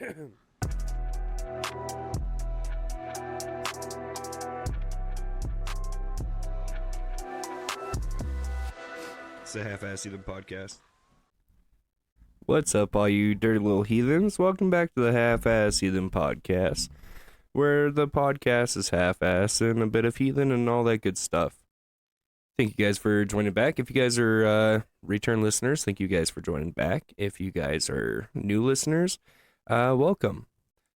It's a half-ass heathen podcast. What's up, all you dirty little heathens? Welcome back to the half-ass heathen podcast, where the podcast is half-ass and a bit of heathen and all that good stuff. Thank you guys for joining back. If you guys are return listeners, thank you guys for joining back. If you guys are new listeners, welcome.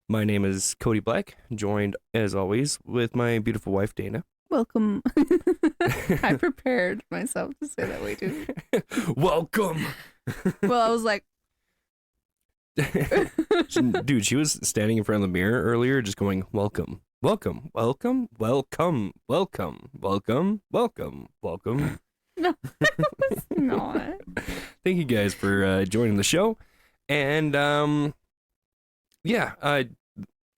My name is Cody Black, joined as always with my beautiful wife Dana. Welcome. I prepared myself to say that way too. Welcome. Well, I was like, dude, she was standing in front of the mirror earlier, just going, "Welcome, welcome, welcome, welcome, welcome, welcome, welcome, welcome." No, it's not. Thank you guys for joining the show, and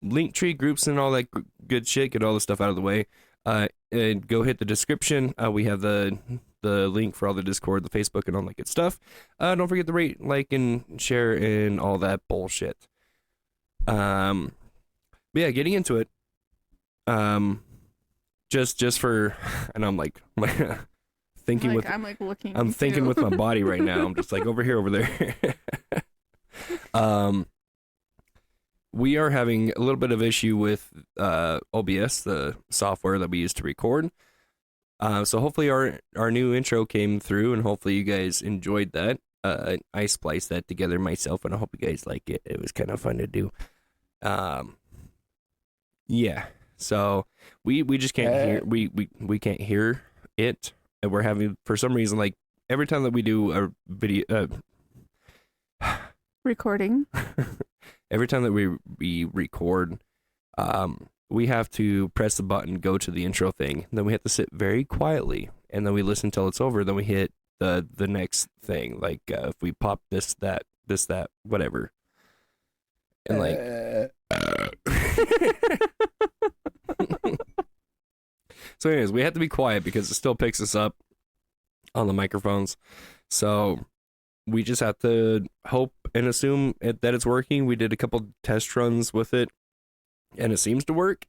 Linktree groups and all that good shit. Get all the stuff out of the way. And go hit the description. We have the link for all the Discord, the Facebook, and all that good stuff. Don't forget to rate, like, and share, and all that bullshit. But yeah, getting into it. Just for, and I'm like thinking with, I'm like looking. I'm thinking with my body right now. I'm just like over here, over there. We are having a little bit of issue with OBS, the software that we use to record. So hopefully our new intro came through, and hopefully you guys enjoyed that. I spliced that together myself, and I hope you guys like it. It was kind of fun to do. Yeah. So we just can't hear we can't hear it, and we're having, for some reason, like every time that we do a video recording. Every time that we record, we have to press the button, go to the intro thing. Then we have to sit very quietly, and then we listen till it's over. Then we hit the next thing, like if we pop this, that, whatever. And like, so anyways, we have to be quiet because it still picks us up on the microphones. So we just have to hope and assume that it's working. We did a couple test runs with it, and it seems to work.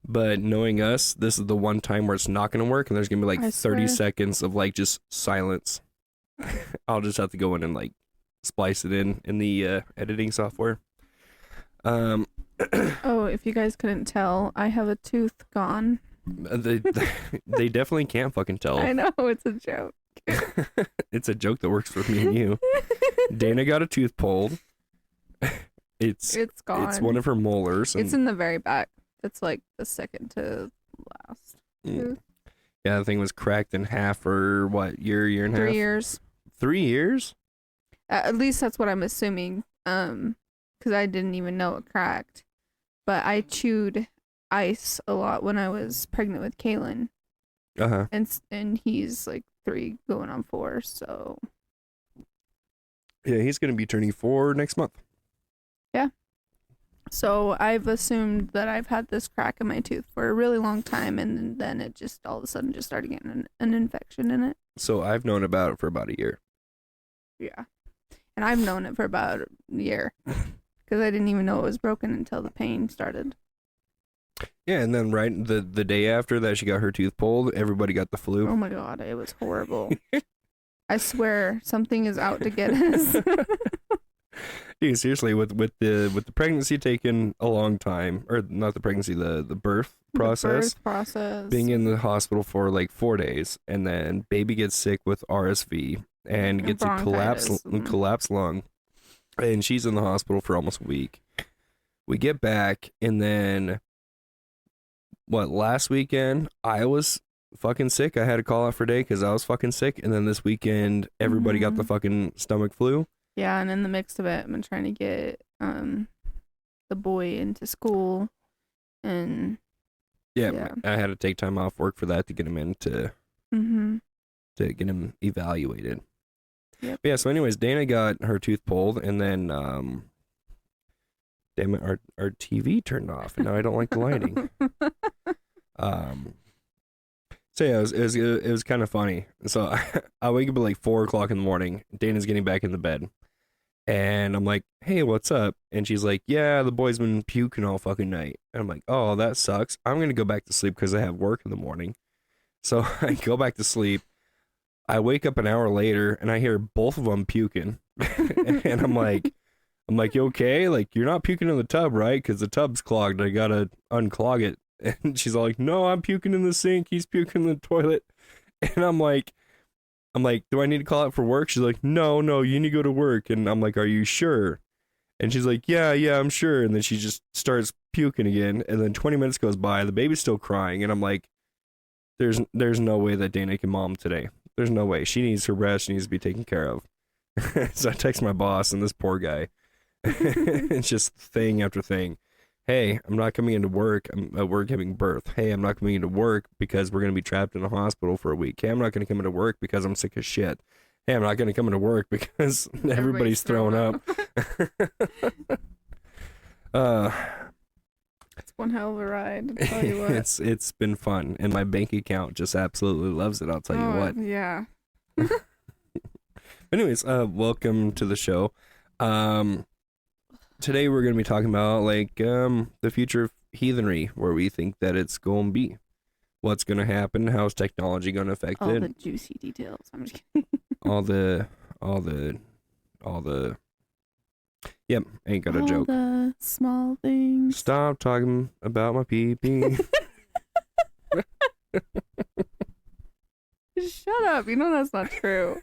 But knowing us, this is the one time where it's not going to work, and there's going to be like 30 seconds of like just silence. I'll just have to go in and like splice it in the editing software. Oh, if you guys couldn't tell, I have a tooth gone. They definitely can't fucking tell. I know, it's a joke. It's a joke that works for me and you. Dana got a tooth pulled. It's gone. It's one of her molars. It's in the very back. It's like the second to last tooth. Yeah, the thing was cracked in half for what, year and a half? 3 years. 3 years? At least that's what I'm assuming. Because I didn't even know it cracked. But I chewed ice a lot when I was pregnant with Kaylin. Uh-huh. And he's like 3 going on 4, so yeah, he's gonna be turning 4 next month. Yeah. So I've assumed that I've had this crack in my tooth for a really long time, and then it just all of a sudden just started getting an infection in it. So I've known about it for about a year. Yeah. And I've known it for about a year because I didn't even know it was broken until the pain started. Yeah, and then right the day after that she got her tooth pulled, everybody got the flu. Oh my god, it was horrible. I swear something is out to get us. Dude, seriously, with the pregnancy taking a long time, or not the pregnancy, the birth process. Being in the hospital for like 4 days, and then baby gets sick with RSV and gets a collapsed lung, and she's in the hospital for almost a week. We get back, and then last weekend I was fucking sick. I had to call out for a day because I was fucking sick, and then this weekend everybody got the fucking stomach flu. Yeah, and in the mix of it, I've been trying to get the boy into school, and yeah, I had to take time off work for that to get him in to get him evaluated. Yep. Yeah, so anyways, Dana got her tooth pulled, and then damn it, our TV turned off, and now I don't like the lighting. So yeah, it was kind of funny. So I wake up at like 4 o'clock in the morning. Dana's getting back in the bed, And I'm like, hey, what's up? And she's like, yeah, the boy's been puking all fucking night. And I'm like, oh, that sucks. I'm going to go back to sleep because I have work in the morning. So I go back to sleep. I wake up an hour later and I hear both of them puking. And I'm like, you okay? Like, you're not puking in the tub, right? Because the tub's clogged. I got to unclog it. And she's all like, no, I'm puking in the sink. He's puking in the toilet. And I'm like, do I need to call out for work? She's like, no, you need to go to work. And I'm like, are you sure? And she's like, yeah, I'm sure. And then she just starts puking again. And then 20 minutes goes by. The baby's still crying. And I'm like, there's no way that Dana can mom today. There's no way. She needs her rest. She needs to be taken care of. So I text my boss and this poor guy. It's just thing after thing. Hey, I'm not coming into work. I'm at work giving birth. Hey, I'm not coming into work because we're going to be trapped in a hospital for a week. Hey, I'm not going to come into work because I'm sick as shit. Hey, I'm not going to come into work because everybody's throwing up. It's one hell of a ride, I'll tell you what. It's been fun, and my bank account just absolutely loves it, I'll tell you what. Yeah. Anyways, welcome to the show. Today we're going to be talking about the future of heathenry, where we think that it's going to be. What's going to happen, how's technology going to affect all it. All the juicy details. I'm just kidding. all the Yep, ain't got a joke. All the small things. Stop talking about my pee-pee. Shut up. You know that's not true.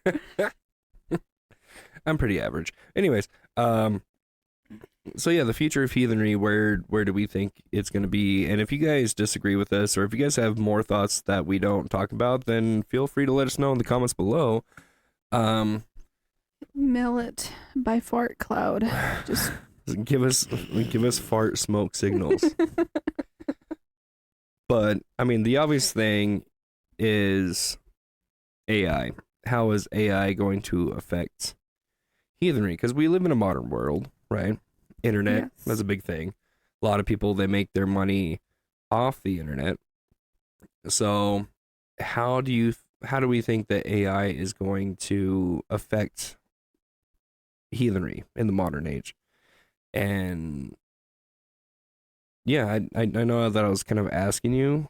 I'm pretty average. Anyways, so yeah, the future of heathenry, where do we think it's going to be? And if you guys disagree with us, or if you guys have more thoughts that we don't talk about, then feel free to let us know in the comments below. Mail it by fart cloud. Just give us fart smoke signals. But I mean, the obvious thing is AI. How is AI going to affect heathenry? Because we live in a modern world, right? Internet, yes. That's a big thing. A lot of people, they make their money off the internet. So how do we think that AI is going to affect heathenry in the modern age? And yeah, I know that I was kind of asking you,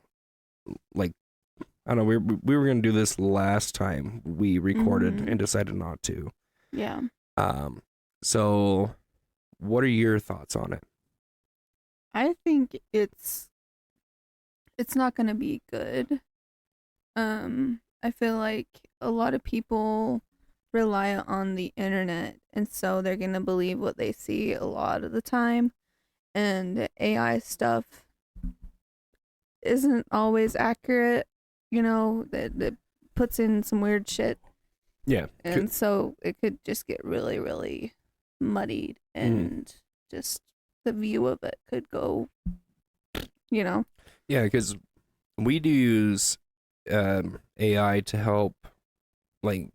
like, I don't know, we were gonna do this last time we recorded and decided not to. Yeah. So what are your thoughts on it? I think it's not gonna be good. I feel like a lot of people rely on the internet, and so they're gonna believe what they see a lot of the time, and AI stuff isn't always accurate. You know, that puts in some weird shit. Yeah. And so it could just get really, really muddied, and just the view of it could go, you know. Yeah, because we do use AI to help, like,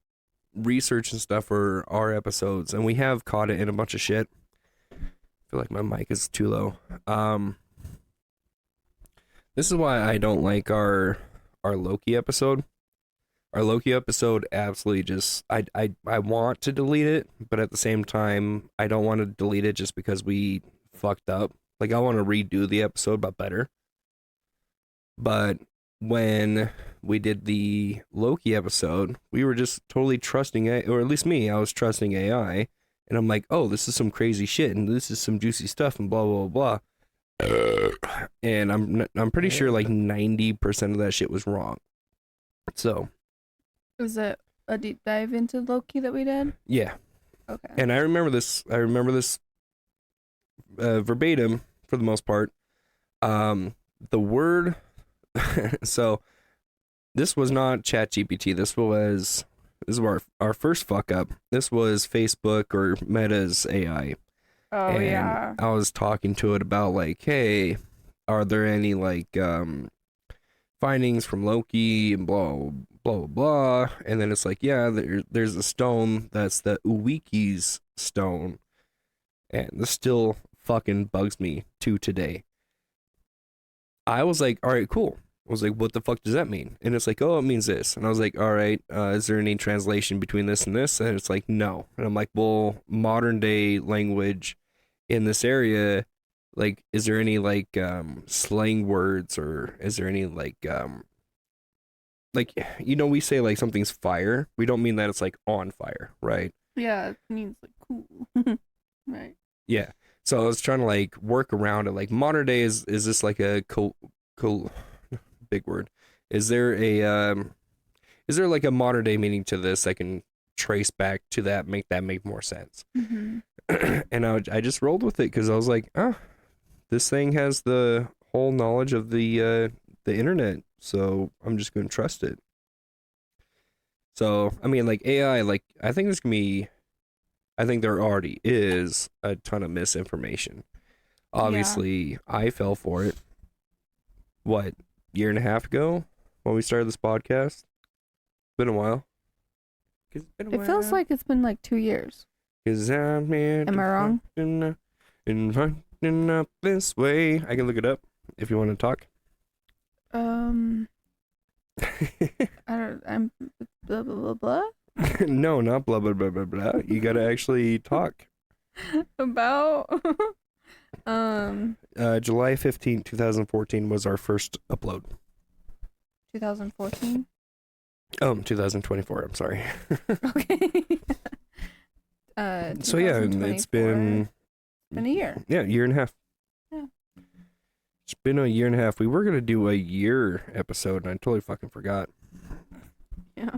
research and stuff for our episodes, and we have caught it in a bunch of shit. I feel like my mic is too low. This is why I don't like our Loki episode. Our Loki episode absolutely just, I want to delete it, but at the same time, I don't want to delete it just because we fucked up. Like, I want to redo the episode, but better. But when we did the Loki episode, we were just totally trusting it, or at least me, I was trusting AI, and I'm like, oh, this is some crazy shit, and this is some juicy stuff, and blah, blah, blah, blah. And I'm pretty sure like 90% of that shit was wrong. So is it a deep dive into Loki that we did? Yeah. Okay. And I remember this verbatim for the most part. The word so this was not ChatGPT. This was our first fuck up. This was Facebook or Meta's AI. Oh, and yeah. I was talking to it about, like, hey, are there any findings from Loki and blah blah blah. And then it's like, yeah, there's a stone that's the Uwiki's stone, and this still fucking bugs me to today. I was like, all right, cool. I was like, what the fuck does that mean? And it's like, oh, it means this. And I was like, all right, is there any translation between this and this? And it's like, no. And I'm like, well, modern day language in this area, like, is there any like slang words, or is there any like, we say like something's fire. We don't mean that it's like on fire, right? Yeah, it means like cool. Right. Yeah. So I was trying to like work around it. Like modern day is this like a cool big word? Is there like a modern day meaning to this I can trace back to that make more sense? Mm-hmm. And I just rolled with it because I was like, this thing has the whole knowledge of the internet, so I'm just going to trust it. So I mean, like AI, like I think there already is a ton of misinformation. Obviously, I fell for it. What, year and a half ago when we started this podcast? Been a while. It feels like it's been like 2 years. Am I wrong? Inviting up this way. I can look it up if you want to talk. I'm blah blah blah blah. No, not blah blah blah blah blah. You gotta actually talk. About July 15th, 2014 was our first upload. 2014. 2024. I'm sorry. Okay. So yeah, it's been a year. Yeah, year and a half. Yeah. It's been a year and a half. We were gonna do a year episode, and I totally fucking forgot. Yeah.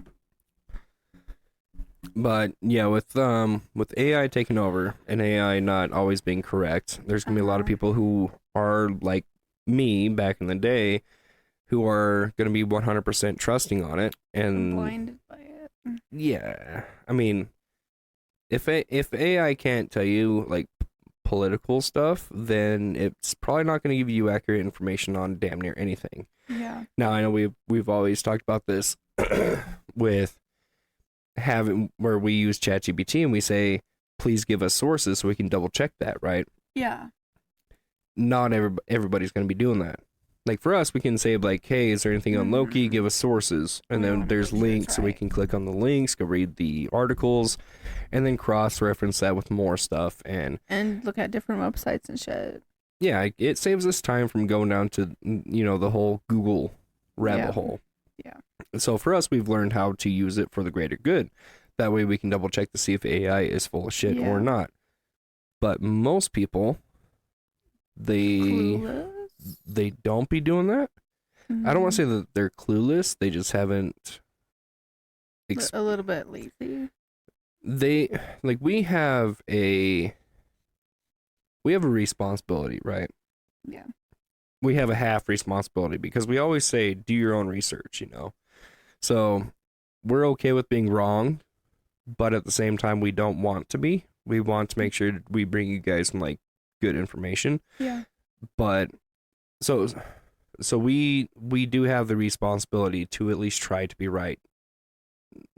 But yeah, with AI taking over and AI not always being correct, there's gonna be a lot of people who are like me back in the day, who are gonna be 100% trusting on it and blinded by it. Yeah, I mean, if AI can't tell you like political stuff, then it's probably not going to give you accurate information on damn near anything. Yeah. Now I know we've always talked about this with having where we use ChatGPT and we say, please give us sources so we can double check that, right? Yeah. Not everybody's going to be doing that. Like for us, we can say like, hey, is there anything on Loki? Give us sources. And then there's links, so we can click on the links, go read the articles, and then cross-reference that with more stuff. And look at different websites and shit. Yeah, it saves us time from going down to, the whole Google rabbit hole. Yeah. So for us, we've learned how to use it for the greater good. That way we can double check to see if AI is full of shit or not. But most people, they don't be doing that. I don't want to say that they're clueless. They just haven't. A little bit lazy. We have a responsibility, right? Yeah. We have a half responsibility because we always say do your own research, So we're okay with being wrong, but at the same time we don't want to be. We want to make sure we bring you guys some like good information. Yeah. But so we do have the responsibility to at least try to be right.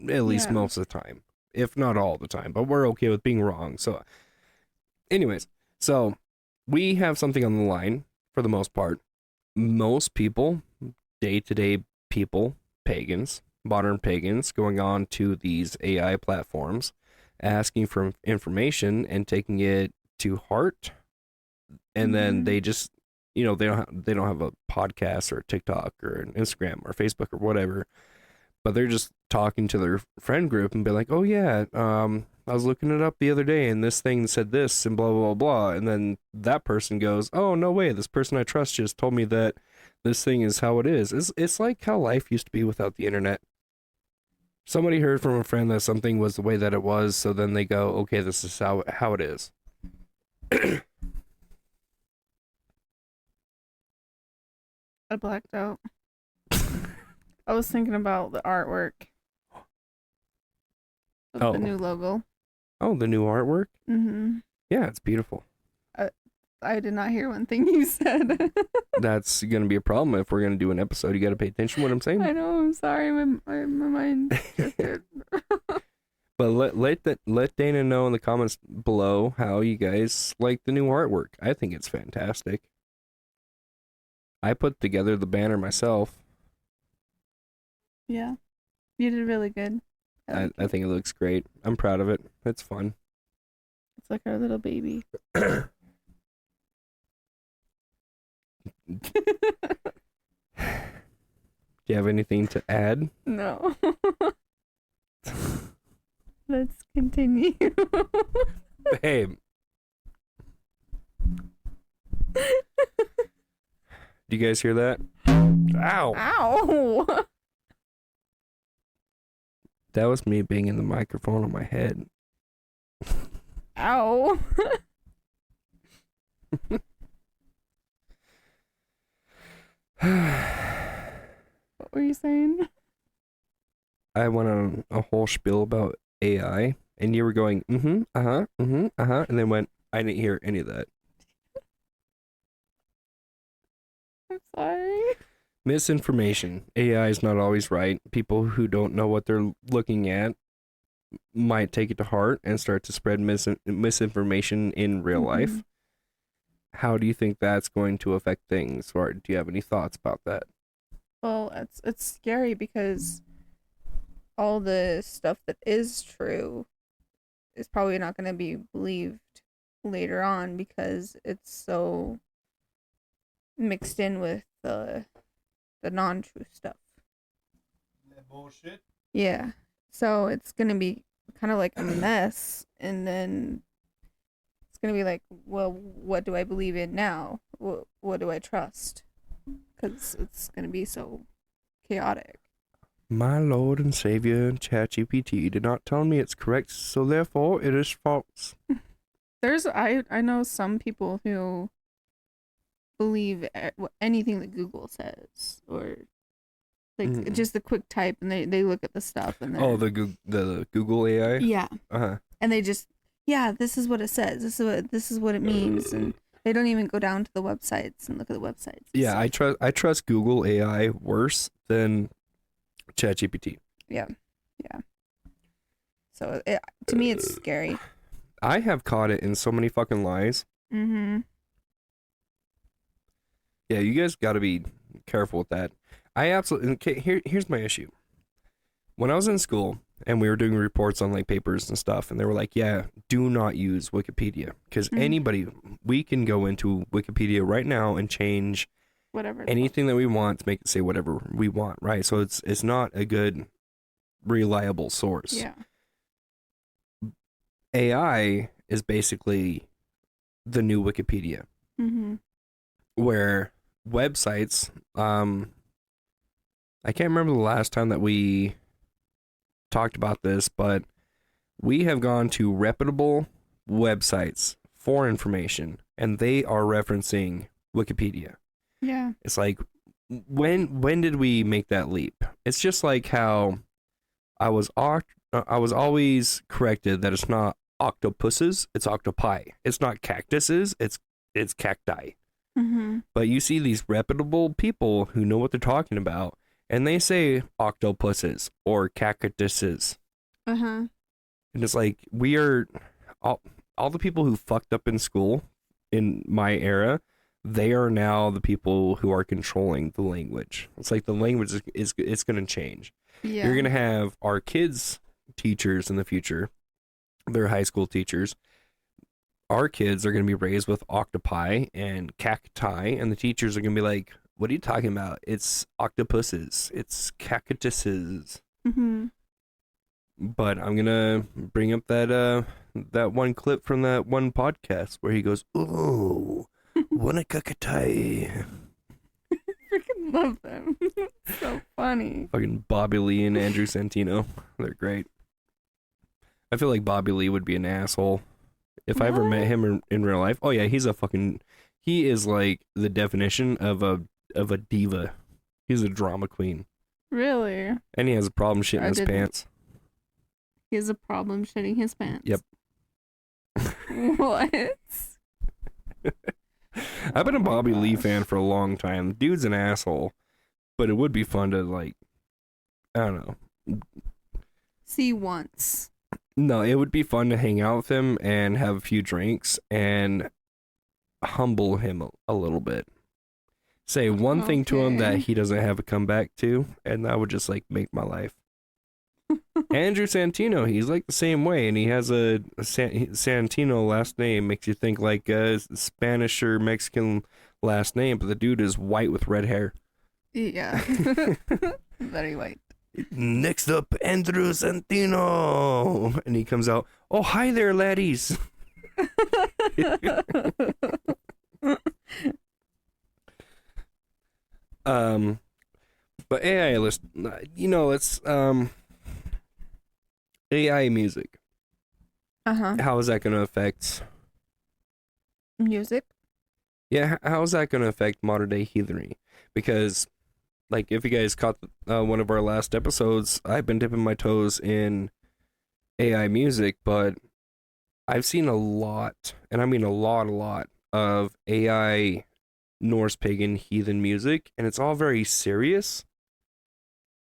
At least most of the time, if not all the time, but we're okay with being wrong. So anyways, so we have something on the line for the most part. Most people, day-to-day people, pagans, modern pagans, going on to these AI platforms, asking for information and taking it to heart. And then they just, they don't have a podcast or a TikTok or an Instagram or Facebook or whatever, but they're just talking to their friend group and be like, oh yeah, I was looking it up the other day and this thing said this and blah, blah, blah, blah. And then that person goes, oh, no way. This person I trust just told me that this thing is how it is. It's like how life used to be without the internet. Somebody heard from a friend that something was the way that it was. So then they go, okay, this is how it is. I blacked out. I was thinking about the artwork of the new logo. Oh, the new artwork? Mm-hmm. Yeah, it's beautiful. I did not hear one thing you said. That's going to be a problem if we're going to do an episode. You got to pay attention to what I'm saying. I know. I'm sorry. My mind drifted. But let Dana know in the comments below how you guys like the new artwork. I think it's fantastic. I put together the banner myself. Yeah. You did really good. I think it looks great. I'm proud of it. It's fun. It's like our little baby. Do you have anything to add? No. Let's continue. Babe. Do you guys hear that? Ow! Ow! That was me banging the microphone on my head. Ow! What were you saying? I went on a whole spiel about AI, and you were going, and then went, I didn't hear any of that. I'm sorry. Misinformation. AI is not always right. People who don't know what they're looking at might take it to heart and start to spread misinformation in real life. How do you think that's going to affect things, or do you have any thoughts about that? Well, it's scary because all the stuff that is true is probably not going to be believed later on because it's so mixed in with the non-true stuff. That bullshit. Yeah. So it's going to be kind of like a mess, and then it's going to be like, well, what do I believe in now? What do I trust? Because it's going to be so chaotic. My Lord and Savior, ChatGPT, did not tell me it's correct, so therefore it is false. I know some people who believe anything that Google says, or like just a quick type, and they look at the stuff and the Google AI. Yeah. And they just this is what it says. This is what it means, and they don't even go down to the websites and look at the websites. Yeah, I trust Google AI worse than ChatGPT. Yeah. So to me, it's scary. I have caught it in so many fucking lies. Mm-hmm. Yeah, you guys got to be careful with that. I absolutely... Okay, here's my issue. When I was in school and we were doing reports on like papers and stuff, and they were like, yeah, do not use Wikipedia. Because anybody... We can go into Wikipedia right now and change anything that we want to make it say whatever we want, right? So it's not a good, reliable source. Yeah. AI is basically the new Wikipedia. Mm-hmm. Where websites, I can't remember the last time that we talked about this, but we have gone to reputable websites for information, and they are referencing Wikipedia. Yeah. It's like, when did we make that leap? It's just like how I was always corrected that it's not octopuses, it's octopi. It's not cactuses, it's cacti. Mm-hmm. But you see these reputable people who know what they're talking about, and they say octopuses or cactuses. Uh-huh. And it's like, we are all the people who fucked up in school in my era, they are now the people who are controlling the language. It's like the language is it's going to change. Yeah. You're going to have our kids' teachers in the future, their high school teachers. Our kids are going to be raised with octopi and cacti, and the teachers are going to be like, what are you talking about? It's octopuses. It's cactuses. Mm-hmm. But I'm going to bring up that one clip from that one podcast where he goes, "Oh, one a cacti." I freaking love them. So funny. Fucking Bobby Lee and Andrew Santino. They're great. I feel like Bobby Lee would be an asshole. If I ever met him in real life, oh yeah, he is like the definition of a diva. He's a drama queen. Really? And he has a problem shitting his pants. He has a problem shitting his pants? Yep. What? I've been a Bobby Lee fan for a long time. The dude's an asshole, but it would be fun to, like, I don't know. See once. No, it would be fun to hang out with him and have a few drinks and humble him a little bit. say one thing to him that Okay. he doesn't have a comeback to, and that would just like make my life. Andrew Santino, he's like the same way, and he has a Santino last name, makes you think like a Spanish or Mexican last name, but the dude is white with red hair. Yeah. Very white. Next up, Andrew Santino, and he comes out, oh, hi there, laddies. But AI list, it's AI music. How is that going to affect? Music. Yeah, how is that going to affect modern day heathenry? Because, like, if you guys caught one of our last episodes, I've been dipping my toes in AI music, but I've seen a lot, and I mean a lot of AI Norse Pagan heathen music, and it's all very serious.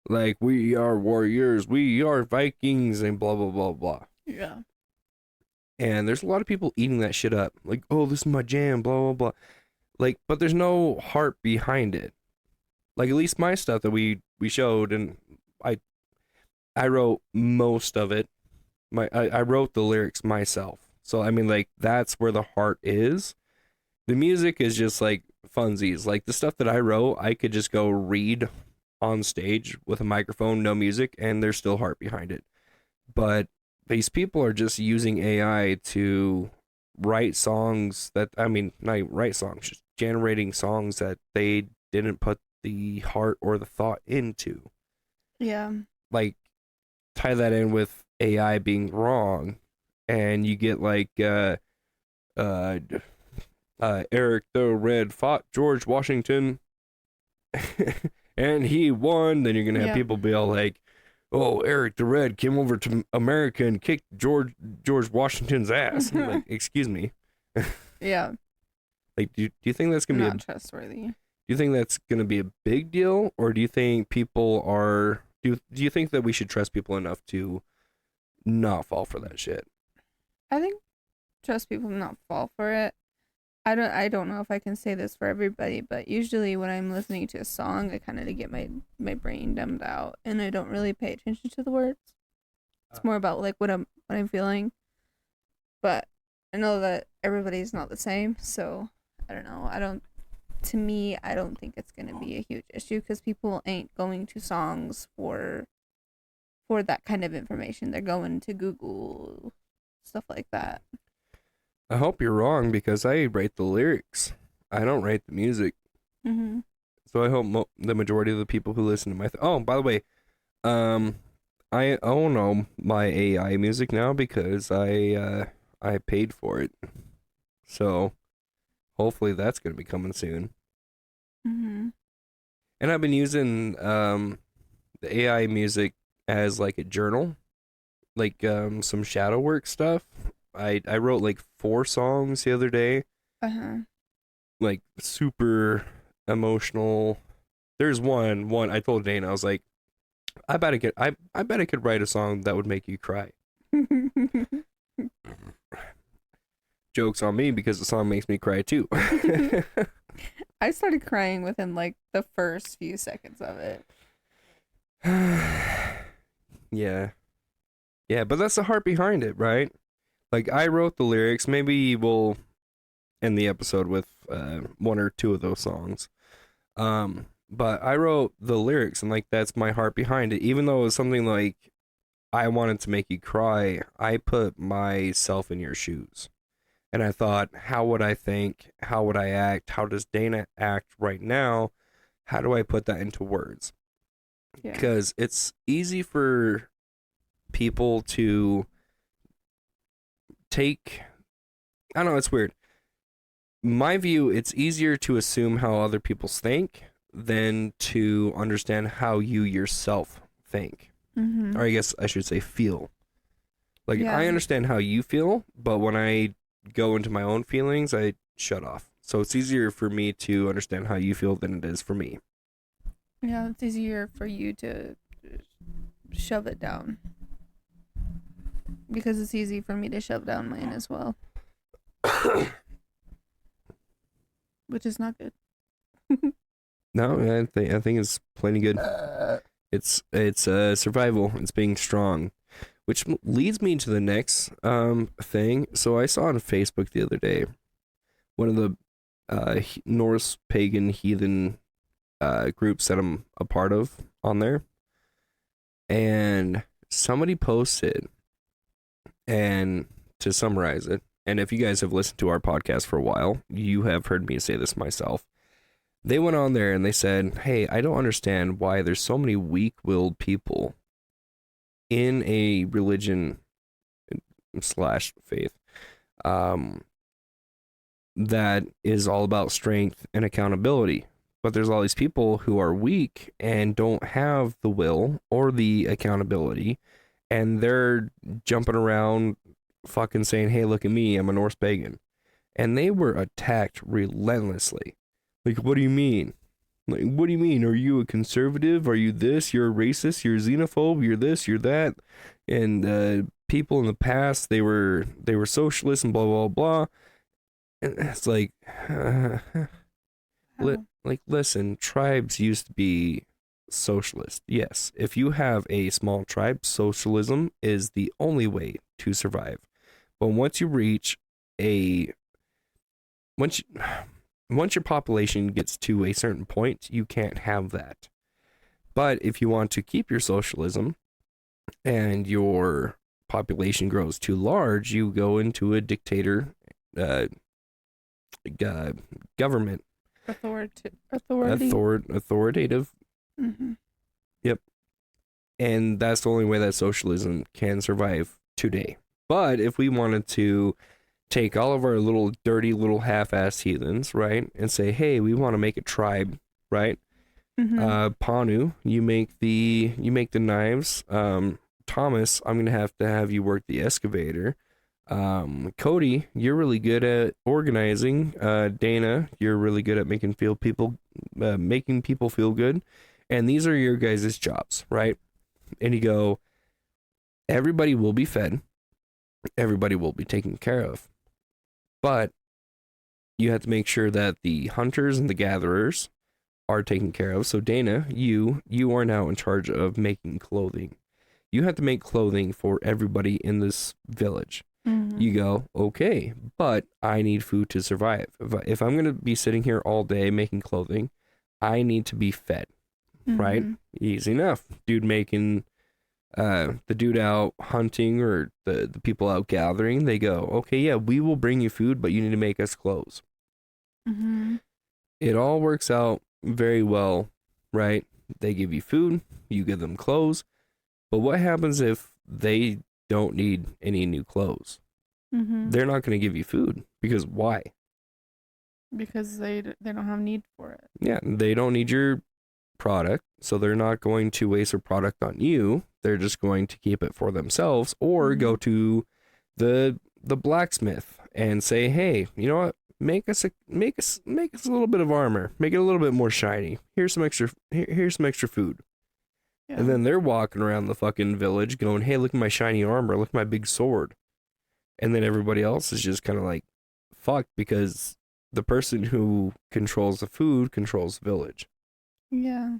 Like, we are warriors, we are Vikings, and blah, blah, blah, blah. Yeah. And there's a lot of people eating that shit up. Like, oh, this is my jam, blah, blah, blah. Like, but there's no heart behind it. Like, at least my stuff that we showed, and I wrote most of it. I wrote the lyrics myself. So, I mean, like, that's where the heart is. The music is just, like, funsies. Like, the stuff that I wrote, I could just go read on stage with a microphone, no music, and there's still heart behind it. But these people are just using AI to write songs that, I mean, not even write songs, just generating songs that they didn't put the heart or the thought into. Yeah. Like, tie that in with AI being wrong, and you get like Eric the Red fought George Washington and he won. Then you're gonna have people be all like, oh, Eric the Red came over to America and kicked George Washington's ass. I'm like, excuse me. Yeah. Like, do you think that's gonna Not trustworthy? Do you think that's gonna be a big deal, or do you think people are? Do you think that we should trust people enough to not fall for that shit? I think trust people not fall for it. I don't know if I can say this for everybody, but usually when I'm listening to a song, I kind of get my brain dumbed out, and I don't really pay attention to the words. It's more about like what I'm feeling. But I know that everybody's not the same, so I don't know. To me, I don't think it's going to be a huge issue because people ain't going to songs for that kind of information. They're going to Google, stuff like that. I hope you're wrong because I write the lyrics. I don't write the music. Mm-hmm. So I hope the majority of the people who listen to my oh, by the way, I own my AI music now because I paid for it. So hopefully that's gonna be coming soon. Mm-hmm. And I've been using the AI music as like a journal, like some shadow work stuff. I wrote like 4 songs the other day. Like super emotional. There's one I told Dana, I was like, I bet I could write a song that would make you cry. Joke's on me because the song makes me cry too. I started crying within like the first few seconds of it. Yeah. Yeah, but that's the heart behind it, right? Like, I wrote the lyrics. Maybe we'll end the episode with 1 or 2 of those songs. But I wrote the lyrics, and like that's my heart behind it. Even though it was something like I wanted to make you cry, I put myself in your shoes. And I thought, how would I think? How would I act? How does Dana act right now? How do I put that into words? Because it's easy for people to take, I don't know, it's weird. My view, it's easier to assume how other people think than to understand how you yourself think. Mm-hmm. Or I guess I should say feel. Like, I understand how you feel, but when I go into my own feelings, I shut off. So it's easier for me to understand how you feel than it is for me. Yeah, it's easier for you to shove it down. Because it's easy for me to shove down mine as well. Which is not good. No, I think it's plenty good. It's survival. It's being strong, which leads me to the next thing. So I saw on Facebook the other day one of the Norse Pagan heathen groups that I'm a part of on there, and somebody posted, and to summarize it, and if you guys have listened to our podcast for a while, you have heard me say this myself. They went on there and they said, hey, I don't understand why there's so many weak-willed people in a religion slash faith that is all about strength and accountability. But there's all these people who are weak and don't have the will or the accountability, and they're jumping around fucking saying, hey, look at me, I'm a Norse pagan. And they were attacked relentlessly. Like, what do you mean? Like, what do you mean? Are you a conservative? Are you this? You're a racist? You're a xenophobe? You're this? You're that? And people in the past, they were socialists and blah, blah, blah. And it's like, listen, tribes used to be socialist. Yes, if you have a small tribe, socialism is the only way to survive. But once you reach once your population gets to a certain point, you can't have that. But if you want to keep your socialism and your population grows too large, you go into a dictator government. Authoritative. Mm-hmm. Yep. And that's the only way that socialism can survive today. But if we wanted to take all of our little dirty little half-assed heathens, right, and say, hey, we want to make a tribe, right? Mm-hmm. Panu, you make the knives. Thomas, I'm gonna have you work the excavator. Cody, you're really good at organizing. Dana, you're really good at making people feel good. And these are your guys' jobs, right? And you go, everybody will be fed. Everybody will be taken care of. But you have to make sure that the hunters and the gatherers are taken care of. So Dana, you are now in charge of making clothing. You have to make clothing for everybody in this village. Mm-hmm. You go, okay, but I need food to survive. If I'm going to be sitting here all day making clothing, I need to be fed, right? Easy enough. Dude making, the dude out hunting or the people out gathering, they go, okay, yeah, we will bring you food, but you need to make us clothes. Mm-hmm. It all works out very well, right? They give you food, you give them clothes, but what happens if they don't need any new clothes? Mm-hmm. They're not going to give you food, because why? Because they don't have need for it. Yeah, they don't need your product, so they're not going to waste their product on you. They're just going to keep it for themselves, or go to the blacksmith and say, hey, you know what? Make us a little bit of armor. Make it a little bit more shiny. Here's some extra food. Yeah. And then they're walking around the fucking village going, hey, look at my shiny armor. Look at my big sword. And then everybody else is just kind of like, fuck, because the person who controls the food controls the village. Yeah.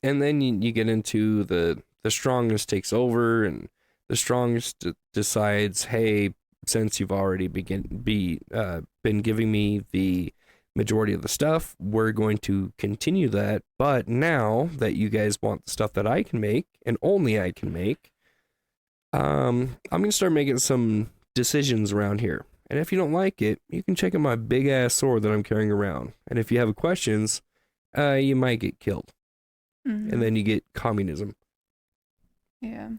And then you get into the strongest takes over, and the strongest decides, hey, since you've already been giving me the majority of the stuff, we're going to continue that. But now that you guys want the stuff that I can make, and only I can make, I'm going to start making some decisions around here. And if you don't like it, you can check out my big ass sword that I'm carrying around. And if you have questions, you might get killed. Mm-hmm. And then you get communism. Yeah.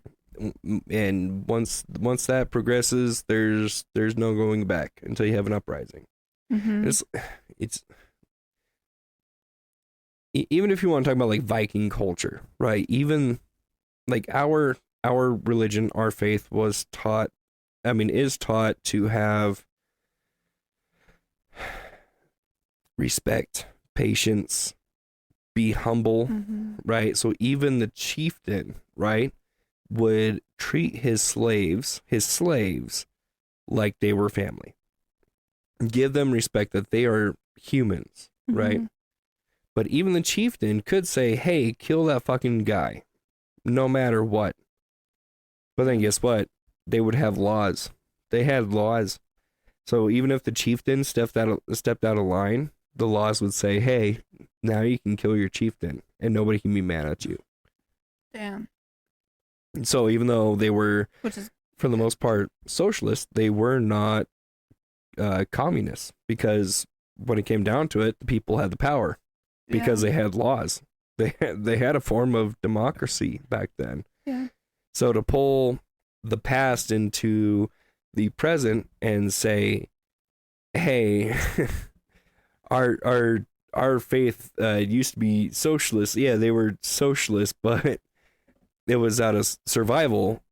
And once that progresses, there's no going back until you have an uprising. Mm-hmm. It's even if you want to talk about like Viking culture, right? Even like our religion, our faith is taught to have respect, patience, be humble, right? So even the chieftain, right, would treat his slaves like they were family. Give them respect, that they are humans, right? But even the chieftain could say, hey, kill that fucking guy, no matter what. But then guess what? They would have laws. They had laws. So even if the chieftain stepped out of line, the laws would say, hey, now you can kill your chieftain and nobody can be mad at you. Damn. So even though they were, Which is, for the most part, socialist, they were not communists, because when it came down to it, the people had the power because they had laws. They had a form of democracy back then. Yeah. So to pull the past into the present and say, hey, our faith used to be socialist. Yeah, they were socialist, but it was out of survival,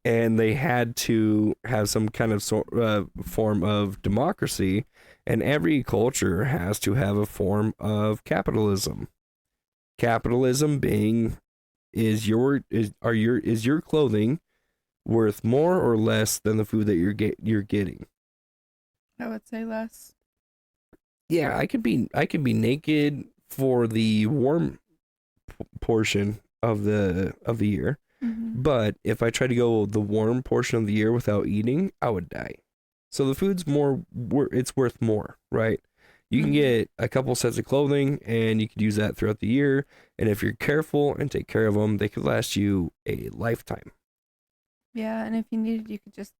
and they had to have some kind of form of democracy, and every culture has to have a form of capitalism. Capitalism being, is your clothing worth more or less than the food that you're getting? I would say less. Yeah, I could be naked for the warm portion of the year, but if I try to go the warm portion of the year without eating, I would die. So the food's it's worth more, right? You can get a couple sets of clothing and you could use that throughout the year, and if you're careful and take care of them, they could last you a lifetime. Yeah, and if you needed, you could just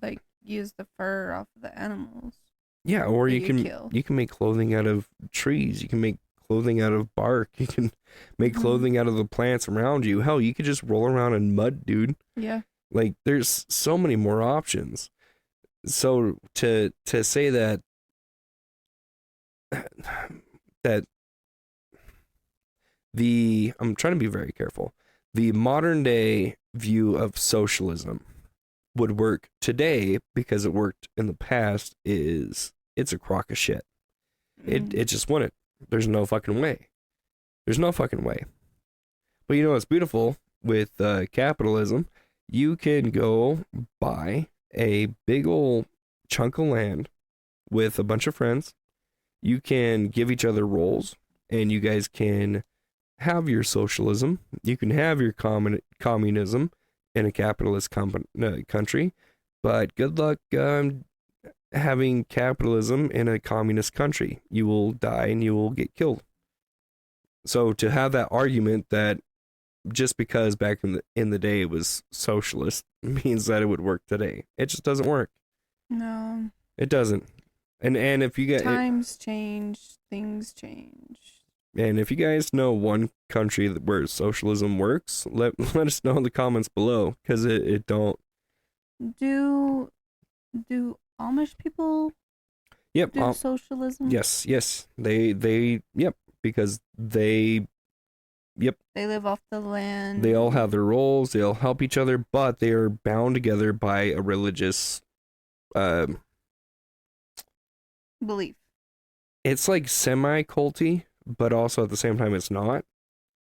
like use the fur off of the animals. Yeah, or you can kill. you can make clothing out of trees. You can make clothing out of bark. You can make clothing out of the plants around you. Hell, you could just roll around in mud, dude. Yeah. Like, there's so many more options. So to say that I'm trying to be very careful. The modern day view of socialism would work today because it worked in the past it's a crock of shit. It just wouldn't. There's no fucking way. There's no fucking way. But you know what's beautiful with capitalism? You can go buy a big old chunk of land with a bunch of friends. You can give each other roles, and you guys can have your socialism. You can have your communism in a capitalist country, but good luck having capitalism in a communist country. You will die and you will get killed. So to have that argument that just because back in the day it was socialist means that it would work today, it just doesn't work. No, it doesn't. And if you get times change, things change. And if you guys know one country where socialism works, let us know in the comments below, because it don't. Do Amish people do socialism? Yes. They because they live off the land. They all have their roles, they all help each other, but they are bound together by a religious belief. It's like semi-culty, but also at the same time it's not.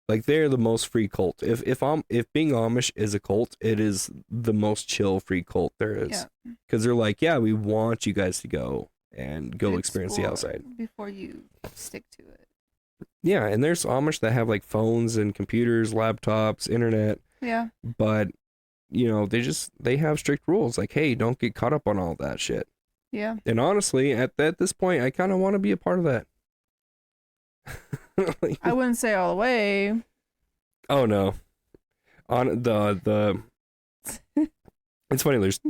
Like, they're the most free cult. If being Amish is a cult, it is the most chill free cult there is. Because they're like, yeah, we want you guys to go and go experience the outside before you stick to it. Yeah, and there's Amish that have like phones and computers, laptops, internet. Yeah. But they have strict rules. Like, hey, don't get caught up on all that shit. Yeah. And honestly, at this point, I kind of want to be a part of that. Like, I wouldn't say all the way. Oh no. On the It's funny, there's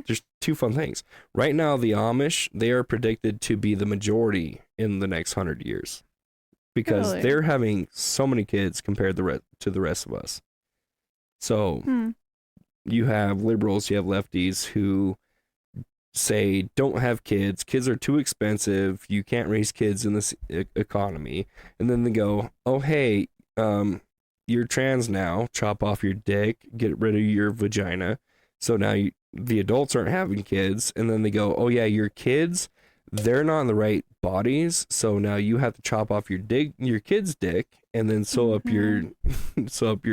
two fun things. Right now the Amish, they are predicted to be the majority in the next 100 years. Because they're having so many kids compared to the rest of us. So you have liberals, you have lefties who say don't have kids. Kids are too expensive. You can't raise kids in this economy. And then they go, oh, hey, you're trans now. Chop off your dick. Get rid of your vagina. So now the adults aren't having kids. And then they go, oh, yeah, your kids, they're not in the right bodies. So now you have to chop off your kid's dick and then sew up your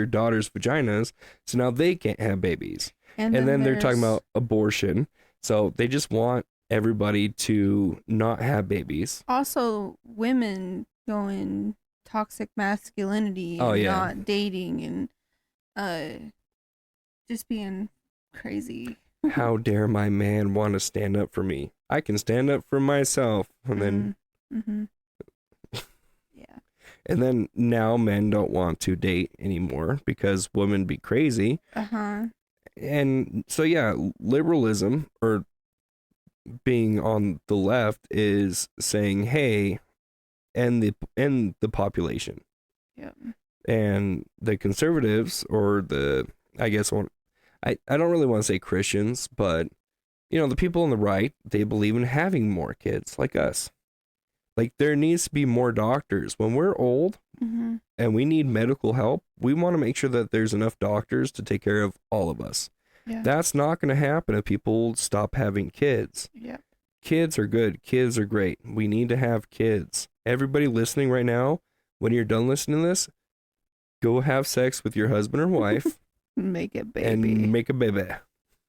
daughter's vaginas. So now they can't have babies. And then they're talking about abortion. So they just want everybody to not have babies. Also, women going toxic masculinity Oh, and yeah. not dating and just being crazy. How dare my man want to stand up for me? I can stand up for myself. And then Yeah. and then now men don't want to date anymore because women be crazy. And so yeah, liberalism or being on the left is saying, "Hey, end the population." Yep. And the conservatives or the I guess I don't really want to say Christians, but you know, the people on the right, they believe in having more kids like us. Like there needs to be more doctors. When we're old and we need medical help, we want to make sure that there's enough doctors to take care of all of us. Yeah. That's not going to happen if people stop having kids. Yeah. Kids are good. Kids are great. We need to have kids. Everybody listening right now, when you're done listening to this, go have sex with your husband or wife. Make a baby. And make a baby.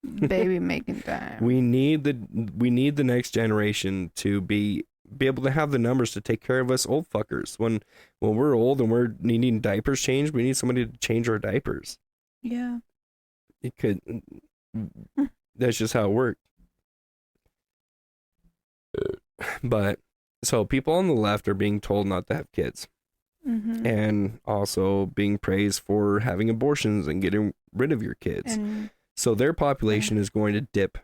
Baby making time. We need the next generation to be able to have the numbers to take care of us old fuckers. When we're old and we're needing diapers changed, we need somebody to change our diapers. Yeah. It could. That's just how it worked. But so people on the left are being told not to have kids, and also being praised for having abortions and getting rid of your kids. So their population is going to dip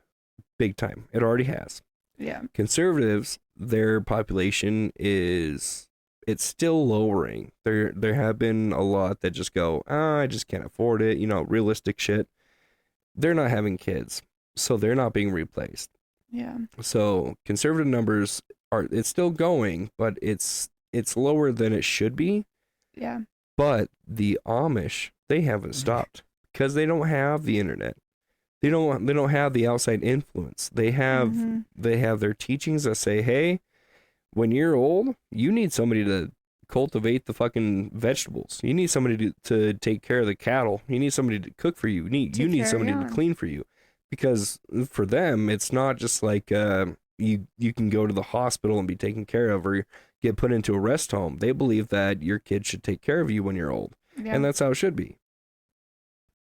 big time. It already has. Yeah. Conservatives, their population it's still lowering. There have been a lot that just go, I just can't afford it. You know, realistic shit. They're not having kids, so they're not being replaced. Yeah. So conservative numbers it's still going, but it's lower than it should be. Yeah. But the Amish, they haven't stopped because they don't have the internet. They don't have the outside influence. They have their teachings that say, hey, when you're old, you need somebody to cultivate the fucking vegetables. You need somebody to take care of the cattle. You need somebody to cook for you. You need somebody to clean for you. Because for them, it's not just like you can go to the hospital and be taken care of or get put into a rest home. They believe that your kids should take care of you when you're old. Yeah. And that's how it should be.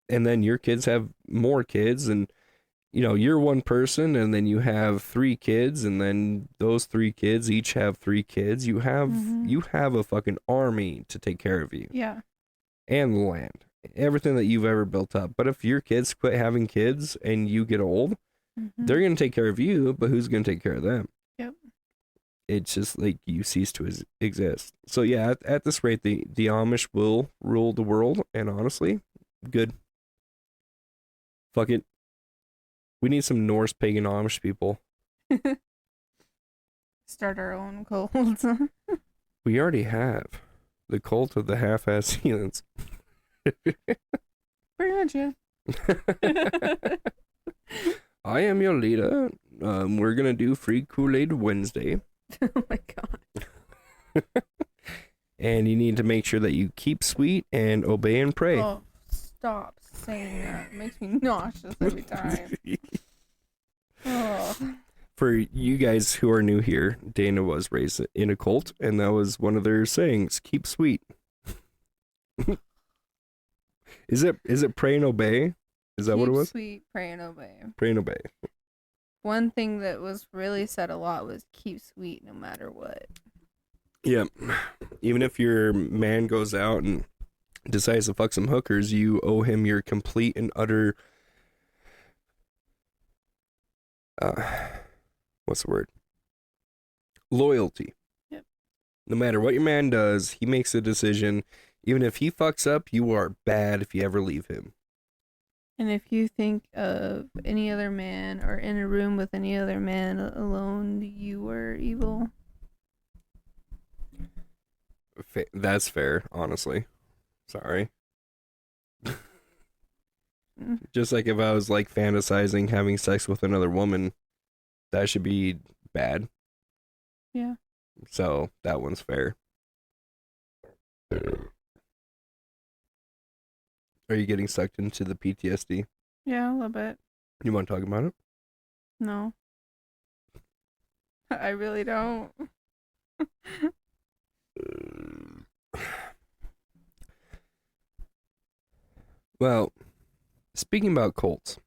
And then your kids have more kids, and you know, you're one person, and then you have 3 kids, and then those 3 kids each have 3 kids. You have a fucking army to take care of you. Yeah. And the land. Everything that you've ever built up. But if your kids quit having kids and you get old, they're going to take care of you, but who's going to take care of them? Yep. It's just like you cease to exist. So yeah, at this rate, the Amish will rule the world, and honestly, good. Fuck it. We need some Norse Pagan Amish people. Start our own cult. We already have. The cult of the half-ass heathens. Pretty much, yeah. I am your leader. We're gonna do free Kool-Aid Wednesday. Oh my god. And you need to make sure that you keep sweet and obey and pray. Oh, stop saying that. It makes me nauseous every time. Oh. For you guys who are new here, Dana was raised in a cult, and that was one of their sayings: keep sweet. Is it pray and obey? Is that what it was? Keep sweet, pray and obey. Pray and obey. One thing that was really said a lot was keep sweet no matter what. Yeah. Even if your man goes out and decides to fuck some hookers, you owe him your complete and utter what's the word? Loyalty. Yep. No matter what your man does, he makes a decision. Even if he fucks up, you are bad if you ever leave him. And if you think of any other man or in a room with any other man alone, you are evil. That's fair, honestly. Sorry. Just like if I was like fantasizing having sex with another woman, that should be bad. Yeah. So that one's fair. Are you getting sucked into the PTSD? Yeah, a little bit. You want to talk about it? No. I really don't. Well, speaking about cults,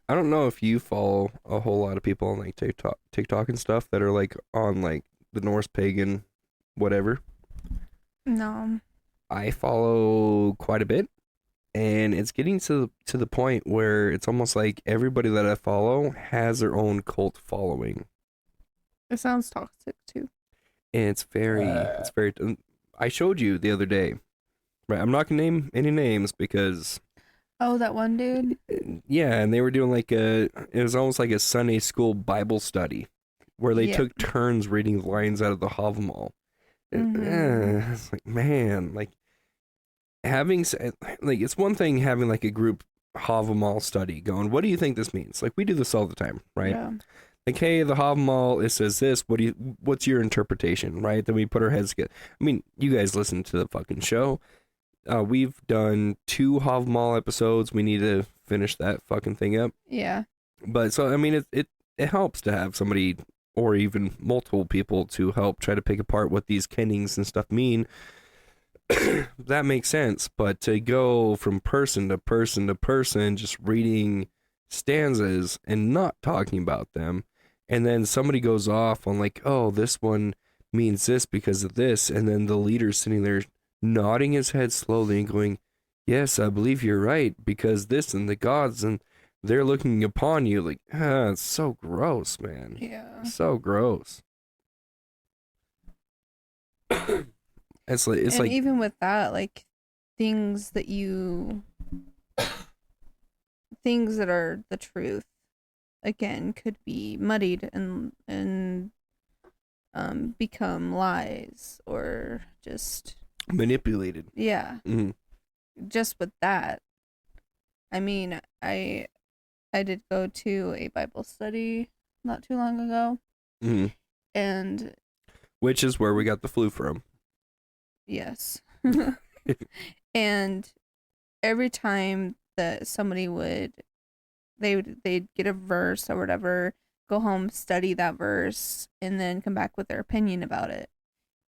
I don't know if you follow a whole lot of people on like TikTok and stuff that are like on like the Norse Pagan, whatever. No. I follow quite a bit, and it's getting to the point where it's almost like everybody that I follow has their own cult following. It sounds toxic too. And it's very. I showed you the other day, right? I'm not gonna name any names because. Oh, that one dude? Yeah, and they were doing like it was almost like a Sunday school Bible study where they took turns reading lines out of the Havamal. It's like, man, like having, like, it's one thing having like a group Havamal study going, what do you think this means? Like, we do this all the time, right? Yeah. Like, hey, the Havamal, it says this, what's your interpretation, right? Then we put our heads together. I mean, you guys listen to the fucking show. We've done 2 Havamal episodes. We need to finish that fucking thing up. Yeah. But so I mean, it helps to have somebody or even multiple people to help try to pick apart what these kennings and stuff mean. That makes sense. But to go from person to person to person, just reading stanzas and not talking about them, and then somebody goes off on like, oh, this one means this because of this, and then the leader's sitting there nodding his head slowly and going, yes, I believe you're right, because this and the gods, and they're looking upon you like, it's so gross, man. Yeah. So gross. It's like even with that, like things that are the truth, again, could be muddied and become lies or just manipulated. Yeah. Mm-hmm. Just with that, I mean, I did go to a Bible study not too long ago, and which is where we got the flu from. Yes. And every time that somebody they'd get a verse or whatever, go home, study that verse, and then come back with their opinion about it.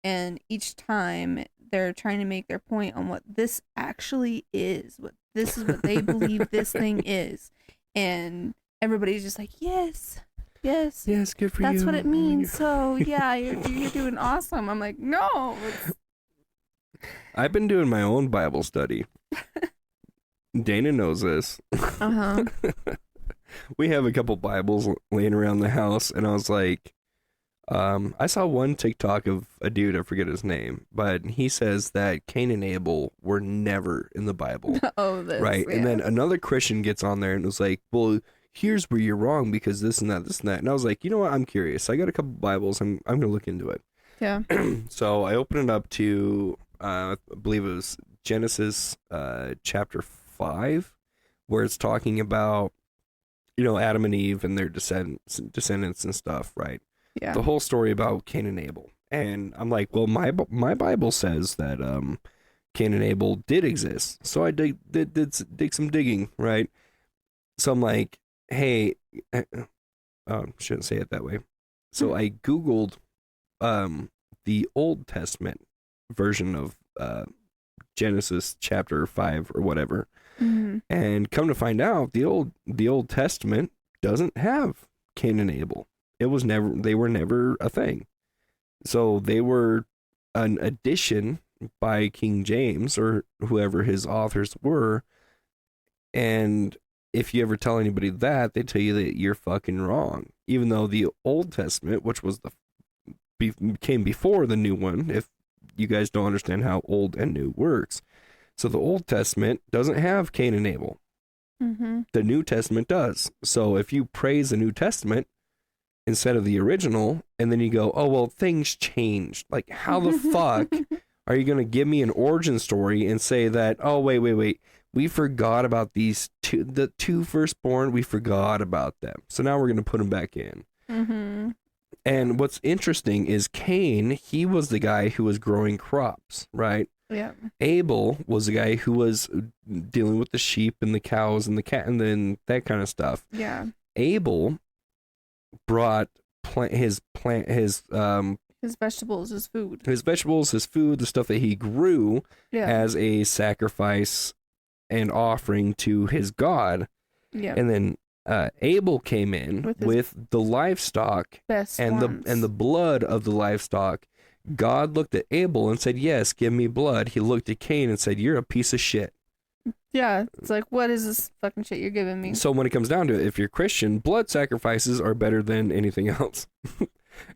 And each time they're trying to make their point on what this actually is, what they believe this thing is. And everybody's just like, yes, good for you. That's what it means. So yeah, you're doing awesome. I'm like, no. I've been doing my own Bible study. Dana knows this. Uh-huh. We have a couple Bibles laying around the house, and I was like, I saw one TikTok of a dude, I forget his name, but he says that Cain and Abel were never in the Bible. Right? Yeah. And then another Christian gets on there and was like, well, here's where you're wrong because this and that, this and that. And I was like, you know what? I'm curious. I got a couple Bibles. I'm going to look into it. Yeah. So I opened it up to, I believe it was Genesis chapter 5, where it's talking about, Adam and Eve and their descendants and stuff, right? Yeah. The whole story about Cain and Abel. And I'm like, well, my Bible says that Cain and Abel did exist. So I did some digging, right? So I'm like, hey, shouldn't say it that way. So I Googled the Old Testament version of Genesis chapter 5 or whatever. Mm-hmm. And come to find out, the Old Testament doesn't have Cain and Abel. They were never a thing. So they were an addition by King James or whoever his authors were. And if you ever tell anybody that, they tell you that you're fucking wrong. Even though the Old Testament, which was came before the new one, if you guys don't understand how old and new works. So the Old Testament doesn't have Cain and Abel. Mm-hmm. The New Testament does. So if you praise the New Testament instead of the original, and then you go, oh, well, things changed. Like, how the fuck are you going to give me an origin story and say that, oh, wait, we forgot about the two firstborn, we forgot about them. So now we're going to put them back in. Mm-hmm. And what's interesting is Cain, he was the guy who was growing crops, right? Yeah. Abel was the guy who was dealing with the sheep and the cows and the cat and then that kind of stuff. Yeah. Abel brought his His vegetables, his food. His vegetables, his food, the stuff that he grew Yeah. as a sacrifice and offering to his God. Yeah. And then Abel came in with the livestock and the blood of the livestock. God looked at Abel and said, "Yes, give me blood." He looked at Cain and said, "You're a piece of shit." Yeah, it's like, what is this fucking shit you're giving me? So when it comes down to it, if you're Christian, blood sacrifices are better than anything else.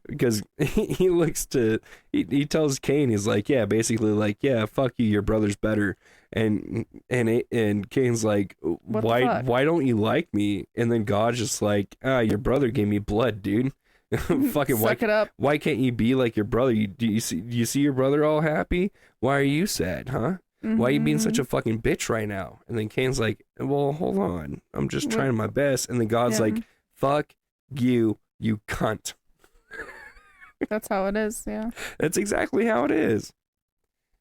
Because he looks to, he tells Cain, he's like, yeah, basically like, yeah, fuck you, your brother's better. And Cain's like, why don't you like me? And then God's just like, your brother gave me blood, dude. Fucking Suck it up. Why can't you be like your brother? Do you see your brother all happy? Why are you sad, huh? Why are you being such a fucking bitch right now? And then Cain's like, well, hold on. I'm just trying my best. And then God's like, fuck you, you cunt. That's how it is, yeah. That's exactly how it is.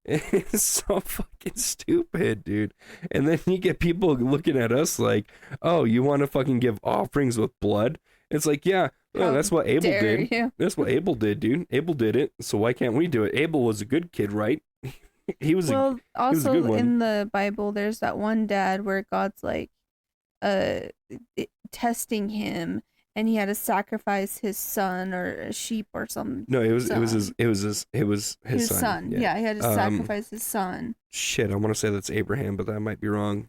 It's so fucking stupid, dude. And then you get people looking at us like, oh, you want to fucking give offerings with blood? It's like, yeah, that's what Abel did. You? That's what Abel did, dude. Abel did it, so why can't we do it? Abel was a good kid, right? He was also a good one. In the Bible, there's that one dad where God's like testing him, and he had to sacrifice his son or a sheep or something. No, it was his son. Yeah, he had to sacrifice his son. Shit, I want to say that's Abraham, but that might be wrong.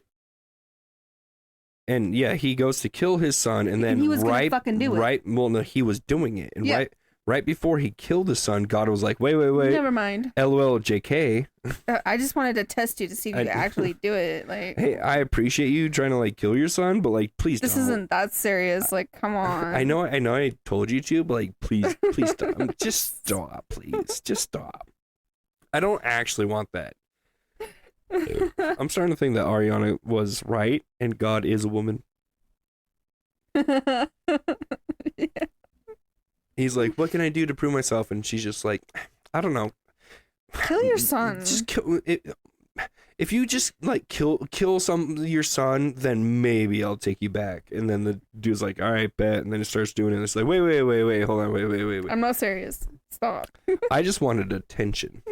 And yeah, he goes to kill his son, and then he was gonna fucking do it. Well, no, he was doing it, and right before he killed his son, God was like, wait. Never mind. LOL, JK. I just wanted to test you to see if you could actually do it. Like, hey, I appreciate you trying to like kill your son, but like, please don't. This isn't that serious. Like, come on. I know. I told you to, but like, please stop. Just stop, please. Just stop. I don't actually want that. I'm starting to think that Ariana was right, and God is a woman. Yeah. He's like, what can I do to prove myself? And she's just like, I don't know. Kill your son. Just kill it. If you just like kill your son, then maybe I'll take you back. And then the dude's like, all right, bet. And then he starts doing it. And it's like, wait, hold on, wait. I'm not serious. Stop. I just wanted attention.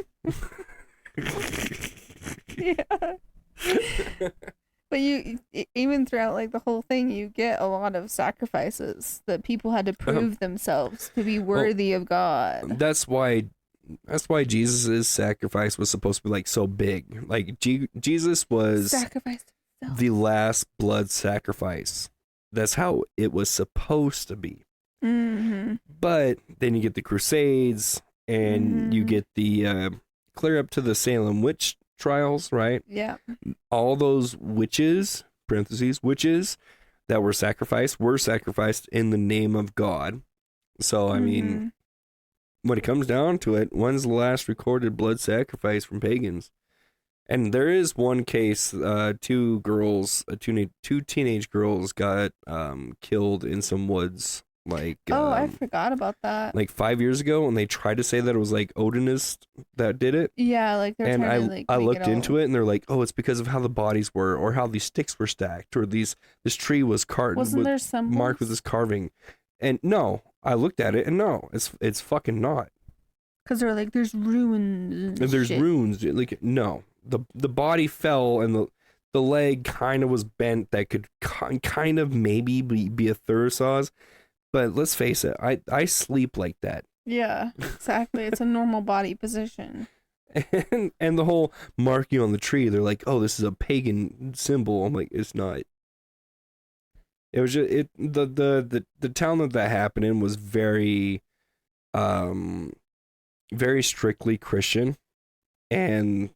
Yeah. But you, even throughout like the whole thing, you get a lot of sacrifices that people had to prove themselves to be worthy of God. That's why Jesus' sacrifice was supposed to be like so big. Like Jesus was sacrificed himself. The last blood sacrifice. That's how it was supposed to be. Mm-hmm. But then you get the Crusades, and you get the clear up to the Salem witch trials, right? Yeah. All those witches, witches that were sacrificed in the name of God. So, I mean, when it comes down to it, when's the last recorded blood sacrifice from pagans? And there is one case, two teenage girls got killed in some woods. Like, I forgot about that. Like 5 years ago, and they tried to say that it was like Odinist that did it. Yeah, like they're trying to like. I looked into it, and they're like, "Oh, it's because of how the bodies were, or how these sticks were stacked, or this tree was there some marked with this carving." And no, I looked at it, and no, it's fucking not. Because they're like, there's ruins. And there's runes. Like, no, the body fell, and the leg kind of was bent. That could kind of maybe be a thurisaz. But let's face it, I sleep like that. Yeah, exactly. It's a normal body position. And the whole marking on the tree, they're like, oh, this is a pagan symbol. I'm like, it's not. It was just the town that happened in was very very strictly Christian. And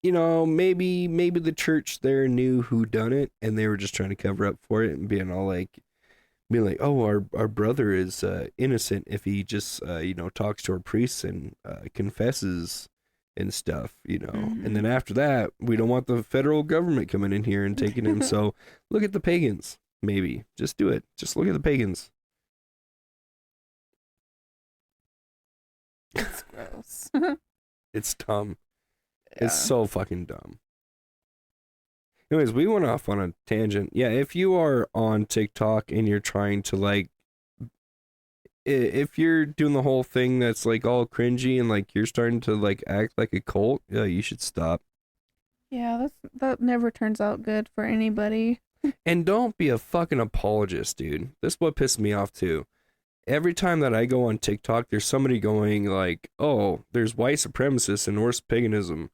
you know, maybe the church there knew who done it, and they were just trying to cover up for it and being like, oh, our brother is innocent if he just talks to our priests and confesses and stuff, And then after that, we don't want the federal government coming in here and taking him. So look at the pagans. Maybe just do it. Just look at the pagans. It's gross. It's dumb. Yeah. It's so fucking dumb. Anyways, we went off on a tangent. Yeah, if you are on TikTok and you're trying to if you're doing the whole thing that's like all cringy and like you're starting to like act like a cult, you should stop. Yeah, that never turns out good for anybody. And don't be a fucking apologist, dude. This is what pisses me off too. Every time that I go on TikTok, there's somebody going like, "Oh, there's white supremacists and Norse paganism,"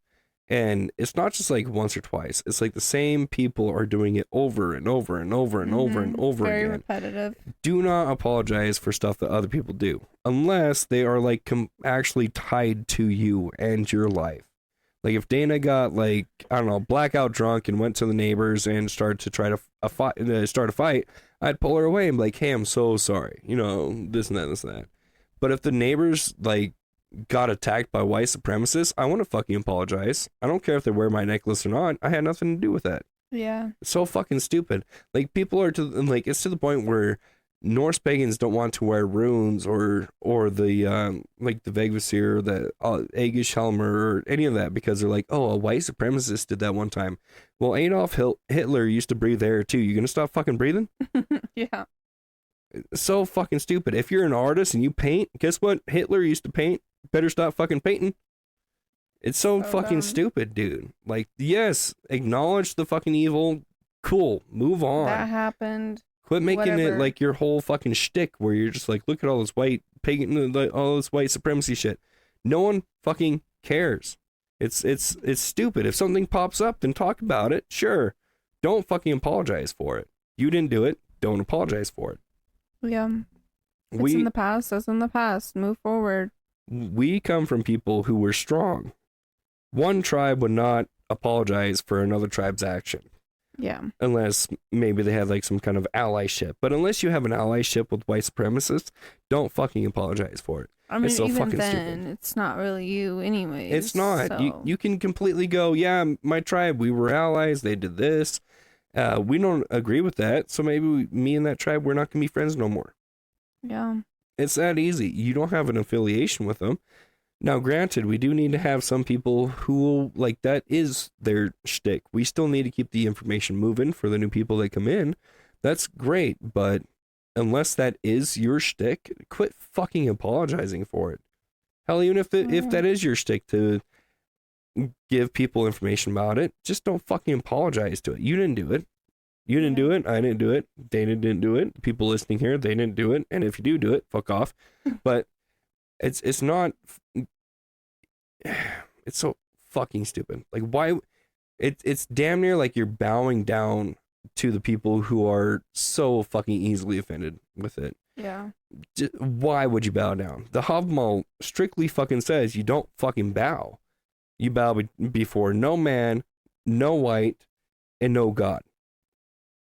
and it's not just like once or twice. It's like the same people are doing it over and over and over and over and over Very again. repetitive. Do not apologize for stuff that other people do, unless they are like actually tied to you and your life. Like if Dana got like, I don't know, blackout drunk and went to the neighbors and started to try to start a fight, I'd pull her away and be like, "Hey, I'm so sorry," you know, this and that, this and that. But if the neighbors like got attacked by white supremacists, I want to fucking apologize. I don't care if they wear my necklace or not. I had nothing to do with that. Yeah. It's so fucking stupid. Like people are to like, it's to the point where Norse pagans don't want to wear runes or the like the Vegvisir, the Aegis Helmer or any of that because they're like, "Oh, a white supremacist did that one time." Well, Adolf Hitler used to breathe air too. You gonna stop fucking breathing? Yeah. So fucking stupid. If you're an artist and you paint, guess what? Hitler used to paint. Better stop fucking painting. It's so fucking stupid, dude. Like, yes, acknowledge the fucking evil. Cool, move on. That happened. Quit making it like your whole fucking shtick where you're just like, look at all this white pagan, all this white supremacy shit. No one fucking cares. It's stupid. If something pops up, then talk about it. Sure. Don't fucking apologize for it. You didn't do it. Don't apologize for it. Yeah. It's in the past. That's in the past. Move forward. We come from people who were strong. One tribe would not apologize for another tribe's action. Yeah. Unless maybe they had like some kind of allyship. But unless you have an allyship with white supremacists, don't fucking apologize for it. I mean, it's so even fucking then, stupid. it's not really you anyways. It's not. So. You can completely go, "Yeah, my tribe, we were allies, they did this. We don't agree with that, so maybe me and that tribe, we're not going to be friends no more." Yeah. It's that easy. You don't have an affiliation with them. Now, granted, we do need to have some people who will, like, that is their shtick. We still need to keep the information moving for the new people that come in. That's great, but unless that is your shtick, quit fucking apologizing for it. Hell, even if that is your shtick to give people information about it, just don't fucking apologize to it. You didn't do it. You didn't do it. I didn't do it. Dana didn't do it. People listening here, they didn't do it. And if you do it, fuck off. But it's not. It's so fucking stupid. Like, why? It's damn near like you're bowing down to the people who are so fucking easily offended with it. Yeah. Why would you bow down? The Havamal strictly fucking says you don't fucking bow. You bow before no man, no white, and no God.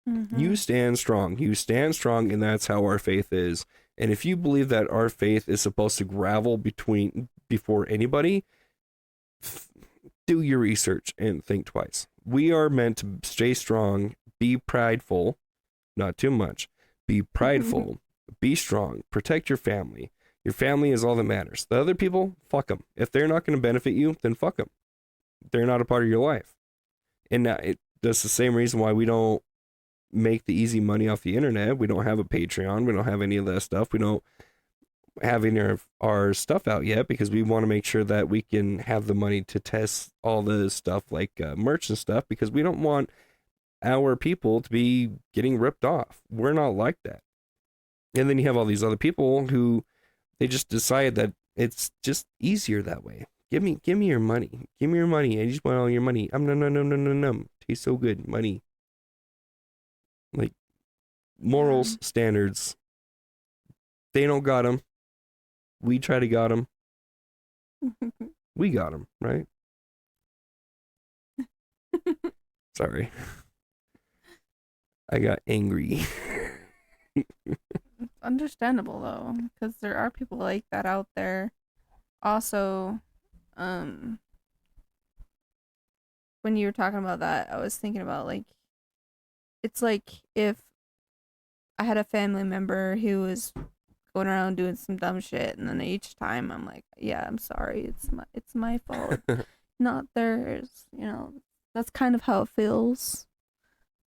Mm-hmm. You stand strong. You stand strong, and that's how our faith is. And if you believe that our faith is supposed to grovel before anybody, do your research and think twice. We are meant to stay strong, be prideful, not too much. Be prideful, be strong, protect your family. Your family is all that matters. The other people, fuck them. If they're not going to benefit you, then fuck them. They're not a part of your life. And that's the same reason why we don't make the easy money off the internet. We don't have a Patreon. We don't have any of that stuff. We don't have any of our stuff out yet because we want to make sure that we can have the money to test all the stuff like merch and stuff, because we don't want our people to be getting ripped off. We're not like that. And then you have all these other people who they just decide that it's just easier that way. Give me your money. Give me your money. I just want all your money. No. Tastes so good. Money. Like, morals, standards. They don't got them. We try to got them. We got them, right? Sorry. I got angry. It's understandable though, because there are people like that out there. Also, when you were talking about that, I was thinking about like, it's like if I had a family member who was going around doing some dumb shit, and then each time I'm like, yeah, I'm sorry, it's my fault, not theirs. You know, that's kind of how it feels,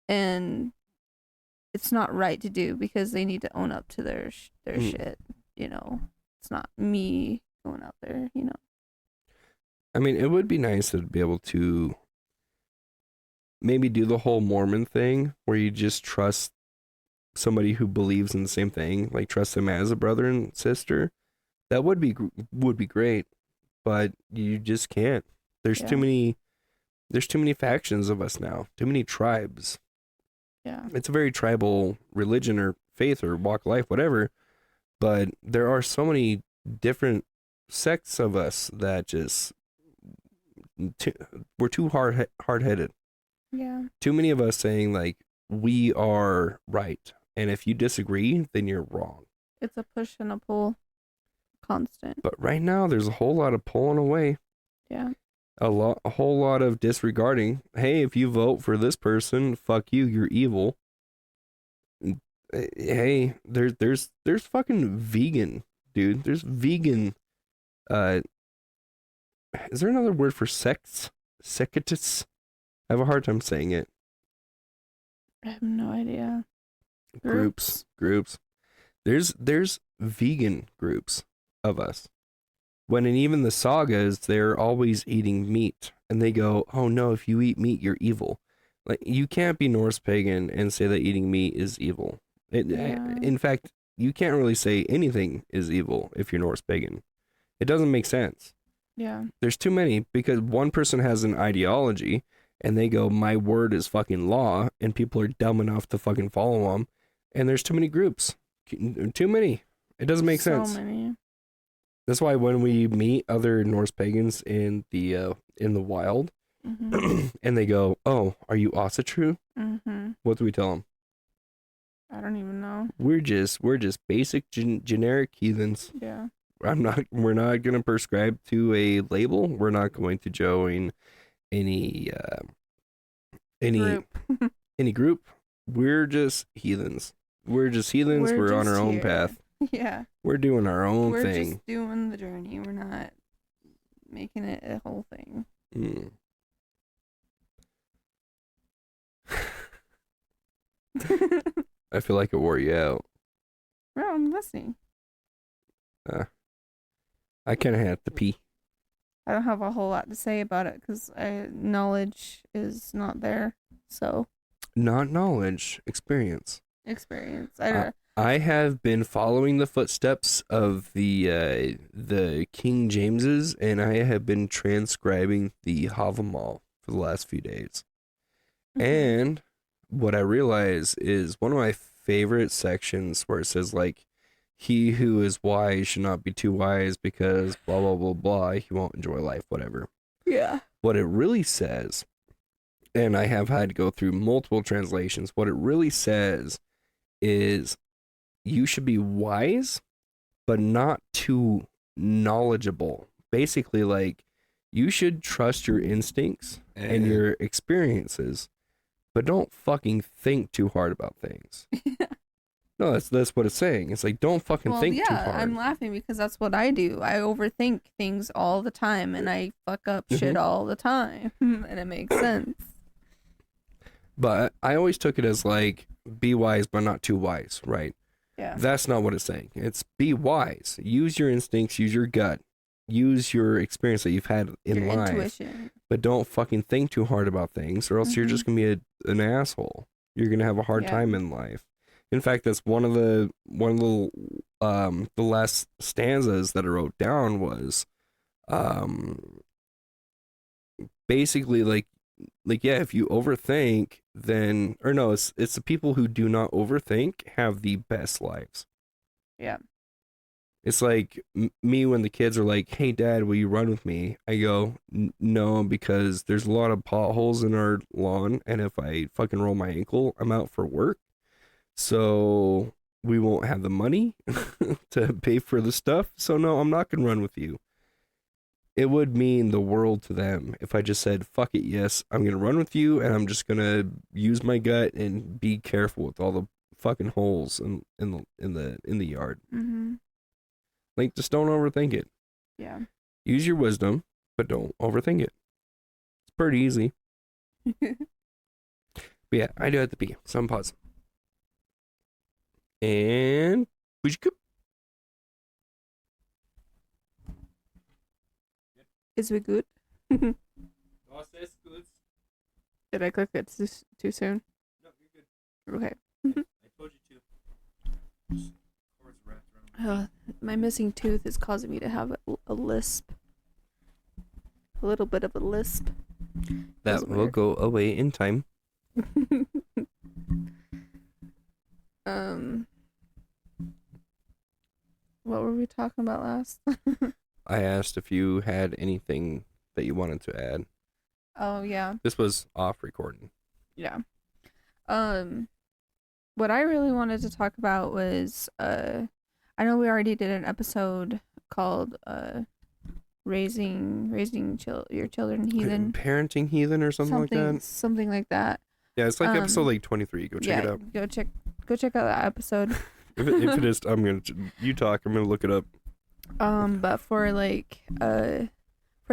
and it's not right to do because they need to own up to their shit. it's not me going out there, I mean, it would be nice to be able to maybe do the whole Mormon thing where you just trust somebody who believes in the same thing, like trust them as a brother and sister. That would be great, but you just can't. There's too many. There's too many factions of us now. Too many tribes. Yeah. It's a very tribal religion or faith or walk of life, whatever. But there are so many different sects of us that just we're too hard-headed. Yeah. Too many of us saying like we are right, and if you disagree, then you're wrong. It's a push and a pull, constant. But right now, there's a whole lot of pulling away. Yeah. A whole lot of disregarding. Hey, if you vote for this person, fuck you, you're evil. Hey, there's fucking vegan, dude. There's vegan. Is there another word for sects? Sectists? I have a hard time saying it. I have no idea. Groups. There's vegan groups of us. When in even the sagas, they're always eating meat, and they go, "Oh no, if you eat meat, you're evil." Like you can't be Norse pagan and say that eating meat is evil. In fact, you can't really say anything is evil if you're Norse pagan. It doesn't make sense. Yeah. There's too many because one person has an ideology, and they go, "My word is fucking law," and people are dumb enough to fucking follow them. And there's too many groups. Too many. It doesn't make sense. So many. That's why when we meet other Norse pagans in the wild, and they go, "Oh, are you also true?" What do we tell them? I don't even know. We're just basic generic heathens. Yeah. We're not gonna prescribe to a label. We're not going to join any group. any group. We're just heathens. We're just heathens. We're on our own path. Yeah. We're doing our own thing. We're just doing the journey. We're not making it a whole thing. I feel like it wore you out. No, I'm listening. I kind of have to pee. I don't have a whole lot to say about it because knowledge is not there. So. Not knowledge, experience. I have been following the footsteps of the King Jameses, and I have been transcribing the Havamal for the last few days. And what I realize is one of my favorite sections where it says like, "He who is wise should not be too wise because blah blah blah blah. He won't enjoy life, whatever." Yeah. What it really says, and I have had to go through multiple translations. What it really says is you should be wise, but not too knowledgeable. Basically, like, you should trust your instincts and your experiences, but don't fucking think too hard about things. No, that's what it's saying. It's like, don't fucking think too hard. I'm laughing because that's what I do. I overthink things all the time, and I fuck up shit all the time, and it makes sense. But I always took it as like, be wise, but not too wise, right? Yeah. That's not what it's saying. It's be wise. Use your instincts, use your gut, use your experience that you've had in life. Intuition. But don't fucking think too hard about things, or else you're just going to be an asshole. You're going to have a hard time in life. In fact, that's one of the last stanzas that I wrote down was basically like yeah, if you overthink, then, or no, it's the people who do not overthink have the best lives. Yeah. It's like me when the kids are like, "Hey dad, will you run with me?" I go, "No, because there's a lot of potholes in our lawn, and if I fucking roll my ankle, I'm out for work. So we won't have the money to pay for the stuff. So no, I'm not gonna run with you." It would mean the world to them if I just said, "Fuck it, yes, I'm gonna run with you, and I'm just gonna use my gut and be careful with all the fucking holes in the yard." Like, just don't overthink it. Yeah. Use your wisdom, but don't overthink it. It's pretty easy. But yeah, I do have to pee, so I'm pausing. And Is we good? Was es gut? Did I click it too soon? No, you're good. Okay. I told you to. Just cords wrapped around. My missing tooth is causing me to have a lisp. A little bit of a lisp. That will go away in time. What were we talking about last? I asked if you had anything that you wanted to add. Oh yeah. This was off recording. Yeah. What I really wanted to talk about was I know we already did an episode called raising your children heathen. Parenting heathen or something like that. Something like that. Yeah, it's like episode like 23. Go check it out. Go check out that episode. if it is, you talk. I'm gonna look it up. But for like for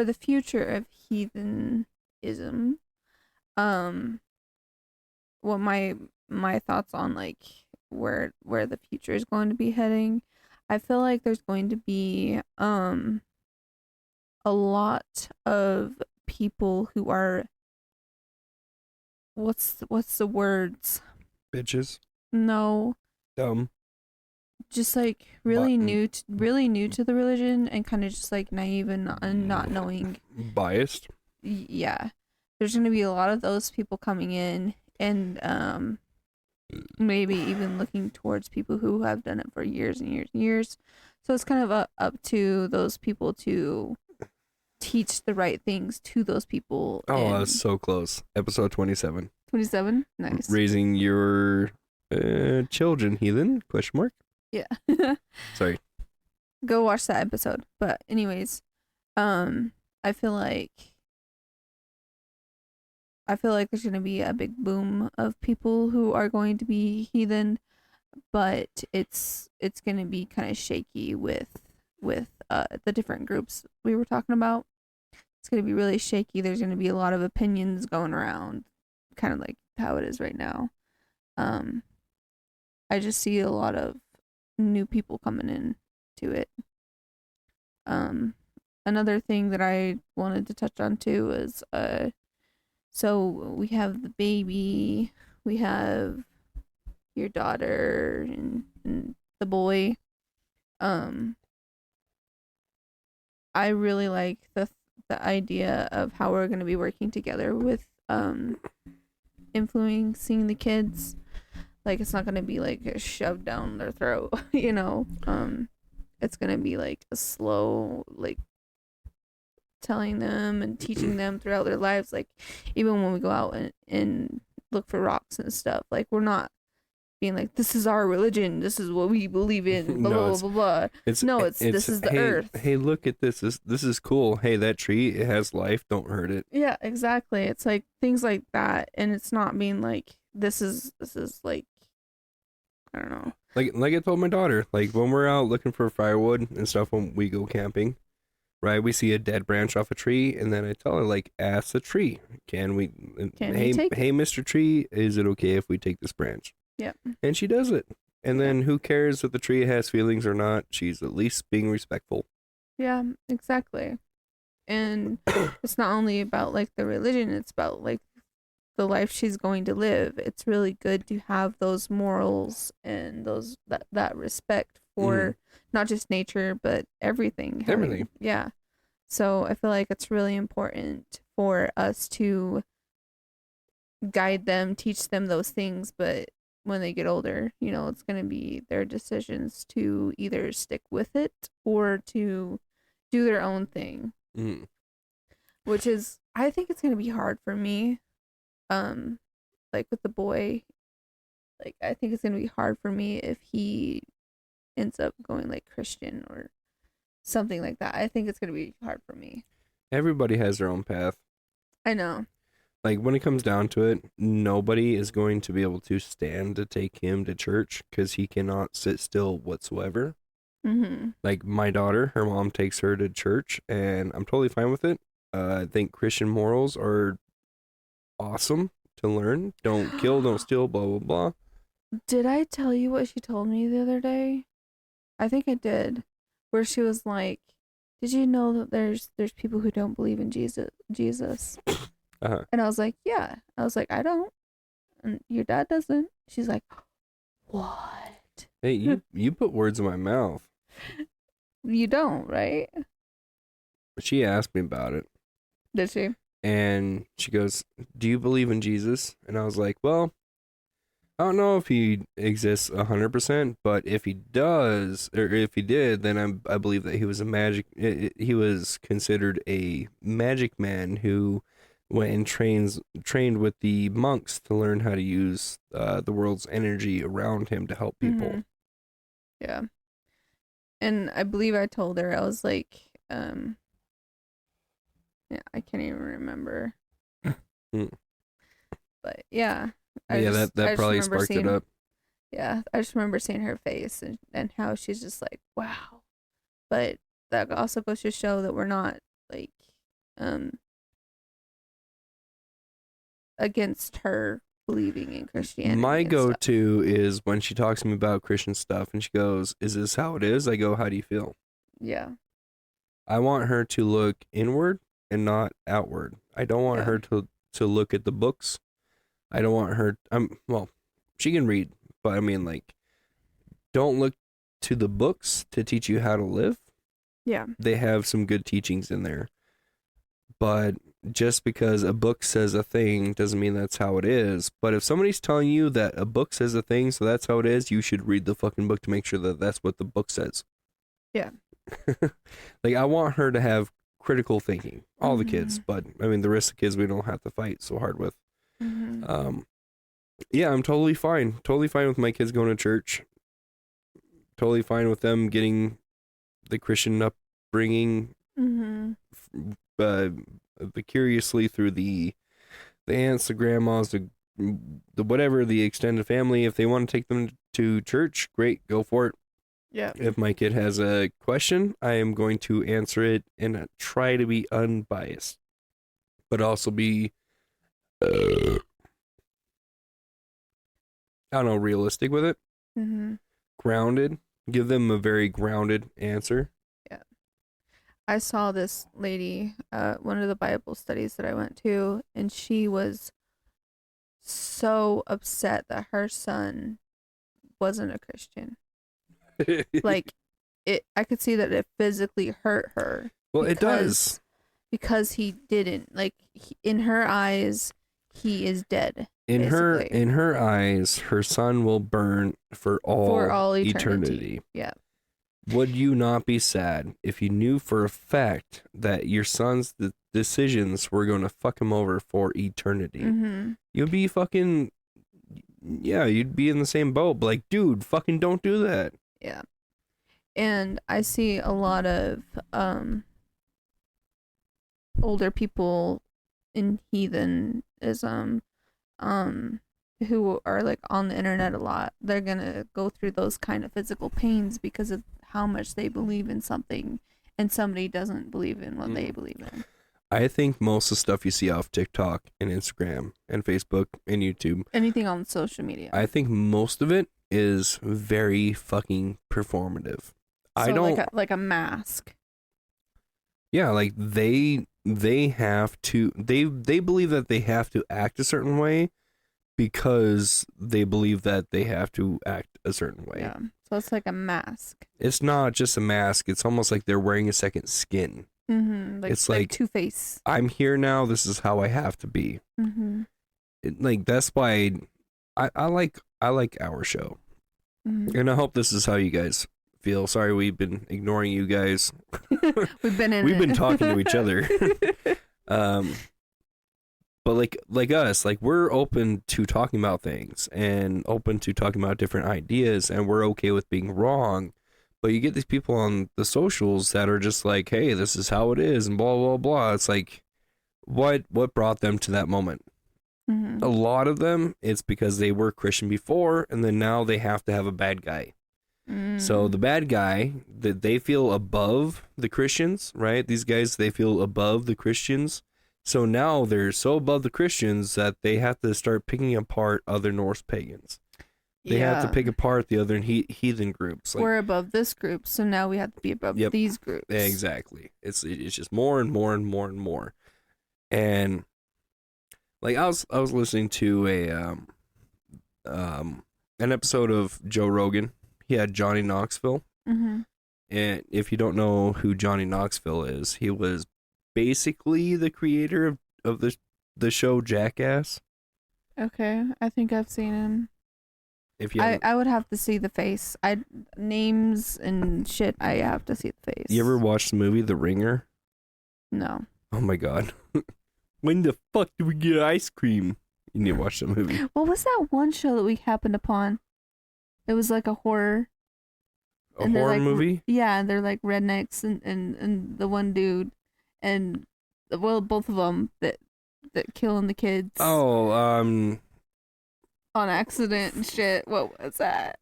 the future of heathenism, what my thoughts on like where the future is going to be heading, I feel like there's going to be a lot of people who are what's the words? Bitches. No. Dumb. Just like really new to the religion and kind of just like naive and not knowing. Biased. Yeah. There's going to be a lot of those people coming in and maybe even looking towards people who have done it for years and years and years. So it's kind of up to those people to teach the right things to those people. Oh, that's so close. Episode 27. 27? Nice. Raising your children heathen? Question mark? Yeah. Sorry. Go watch that episode. But anyways, I feel like there's going to be a big boom of people who are going to be heathen, but it's going to be kind of shaky with the different groups we were talking about. It's going to be really shaky. There's going to be a lot of opinions going around, kind of like how it is right now. I just see a lot of new people coming in to it. Another thing that I wanted to touch on too is so we have the baby, we have your daughter and the boy. I really like the idea of how we're going to be working together with influencing the kids. Like, it's not going to be like shoved down their throat, you know. It's going to be like a slow, like, telling them and teaching them throughout their lives. Like, even when we go out and look for rocks and stuff, like, we're not being like, this is our religion, this is what we believe in, blah, blah, blah, blah. This is the earth. Hey, look at this. This is cool. Hey, that tree, it has life. Don't hurt it. Yeah, exactly. It's like things like that. And it's not being like, this is like, I don't know. Like I told my daughter, like when we're out looking for firewood and stuff when we go camping, right? We see a dead branch off a tree, and then I tell her, like, ask the tree, hey, Mr. Tree, is it okay if we take this branch? Yep. And she does it. And then who cares if the tree has feelings or not? She's at least being respectful. Yeah, exactly. And it's not only about like the religion, it's about like the life she's going to live. It's really good to have those morals and those that respect for not just nature but everything. Everything. Yeah. So I feel like it's really important for us to guide them, teach them those things, but when they get older, you know, it's going to be their decisions to either stick with it or to do their own thing. Which is, I think it's going to be hard for me. Like with the boy, like I think it's going to be hard for me if he ends up going like Christian or something like that. I think it's going to be hard for me. Everybody has their own path. I know. Like, when it comes down to it, nobody is going to be able to stand to take him to church because he cannot sit still whatsoever. Like, my daughter, her mom takes her to church, and I'm totally fine with it. I think Christian morals are awesome to learn. Don't kill, don't steal, blah, blah, blah. Did I tell you what she told me the other day? I think I did. Where she was like, did you know that there's people who don't believe in Jesus? Uh-huh. And I was like, yeah. I was like, I don't. And your dad doesn't. She's like, what? Hey, you put words in my mouth. You don't, right? She asked me about it. Did she? And she goes, do you believe in Jesus? And I was like, well, I don't know if he exists 100%, but if he does, or if he did, then I believe that he was he was considered a magic man who went and trained with the monks to learn how to use the world's energy around him to help people. Mm-hmm. Yeah. And I believe I told her, I was like, yeah, I can't even remember. But yeah. That probably sparked it up. Yeah, I just remember seeing her face and how she's just like, wow. But that also goes to show that we're not like against her believing in Christianity. My go-to is when she talks to me about Christian stuff and she goes, is this how it is? I go, how do you feel? Yeah. I want her to look inward and not outward. I don't want her to look at the books. I don't want her, well, she can read, but I mean, like, don't look to the books to teach you how to live. Yeah. They have some good teachings in there. But just because a book says a thing doesn't mean that's how it is. But if somebody's telling you that a book says a thing, so that's how it is, you should read the fucking book to make sure that that's what the book says. Yeah. Like, I want her to have critical thinking. All the kids, but I mean, the rest of the kids we don't have to fight so hard with. Yeah, I'm totally fine. Totally fine with my kids going to church. Totally fine with them getting the Christian upbringing vicariously through the aunts, the grandmas, the whatever, the extended family. If they want to take them to church, great, go for it. Yeah. If my kid has a question, I am going to answer it and try to be unbiased, but also be I don't know, realistic with it. Grounded. Give them a very grounded answer. Yeah. I saw this lady, one of the Bible studies that I went to, and she was so upset that her son wasn't a Christian. Like, I could see that it physically hurt her. Well, it does. Because he didn't. Like, in her eyes, he is dead. In her eyes, her son will burn for all eternity. Yeah. Would you not be sad if you knew for a fact that your son's decisions were going to fuck him over for eternity? You'd be fucking, yeah, you'd be in the same boat. But like, dude, fucking don't do that. Yeah. And I see a lot of older people in heathenism who are like on the internet a lot. They're gonna go through those kind of physical pains because of how much they believe in something and somebody doesn't believe in what they believe in. I think most of the stuff you see off TikTok and Instagram and Facebook and YouTube, anything on social media, I think most of it is very fucking performative. So I don't like a mask. Yeah, like they have to they believe that they have to act a certain way because they believe that they have to act a certain way. Yeah. So it's like a mask. It's not just a mask, it's almost like they're wearing a second skin. Like, it's like Two-Face. I'm here now, this is how I have to be. Like, that's why I like our show. And I hope this is how you guys feel. Sorry, we've been ignoring you guys. We've been talking to each other. But like us, like, we're open to talking about things and open to talking about different ideas, and we're okay with being wrong. But you get these people on the socials that are just like, hey, this is how it is, and blah, blah, blah. It's like, what brought them to that moment? A lot of them, it's because they were Christian before, and then now they have to have a bad guy. So the bad guy, that they feel above the Christians, right? These guys, they feel above the Christians. So now they're so above the Christians that they have to start picking apart other Norse pagans. They have to pick apart the other heathen groups. We're above this group, so now we have to be above these groups. Exactly. It's just more and more and more and more. And like I was listening to an episode of Joe Rogan. He had Johnny Knoxville. Mm-hmm. And if you don't know who Johnny Knoxville is, he was basically the creator of the show Jackass. Okay, I think I've seen him. If you I would have to see the face. Names and shit. I have to see the face. You ever watched the movie The Ringer? No. Oh my god. When the fuck do we get ice cream? You need to watch the movie. What was that one show that we happened upon? It was like a horror. A horror movie? Yeah, and they're like rednecks and the one dude and both of them that killing the kids. Oh, on accident and shit. What was that?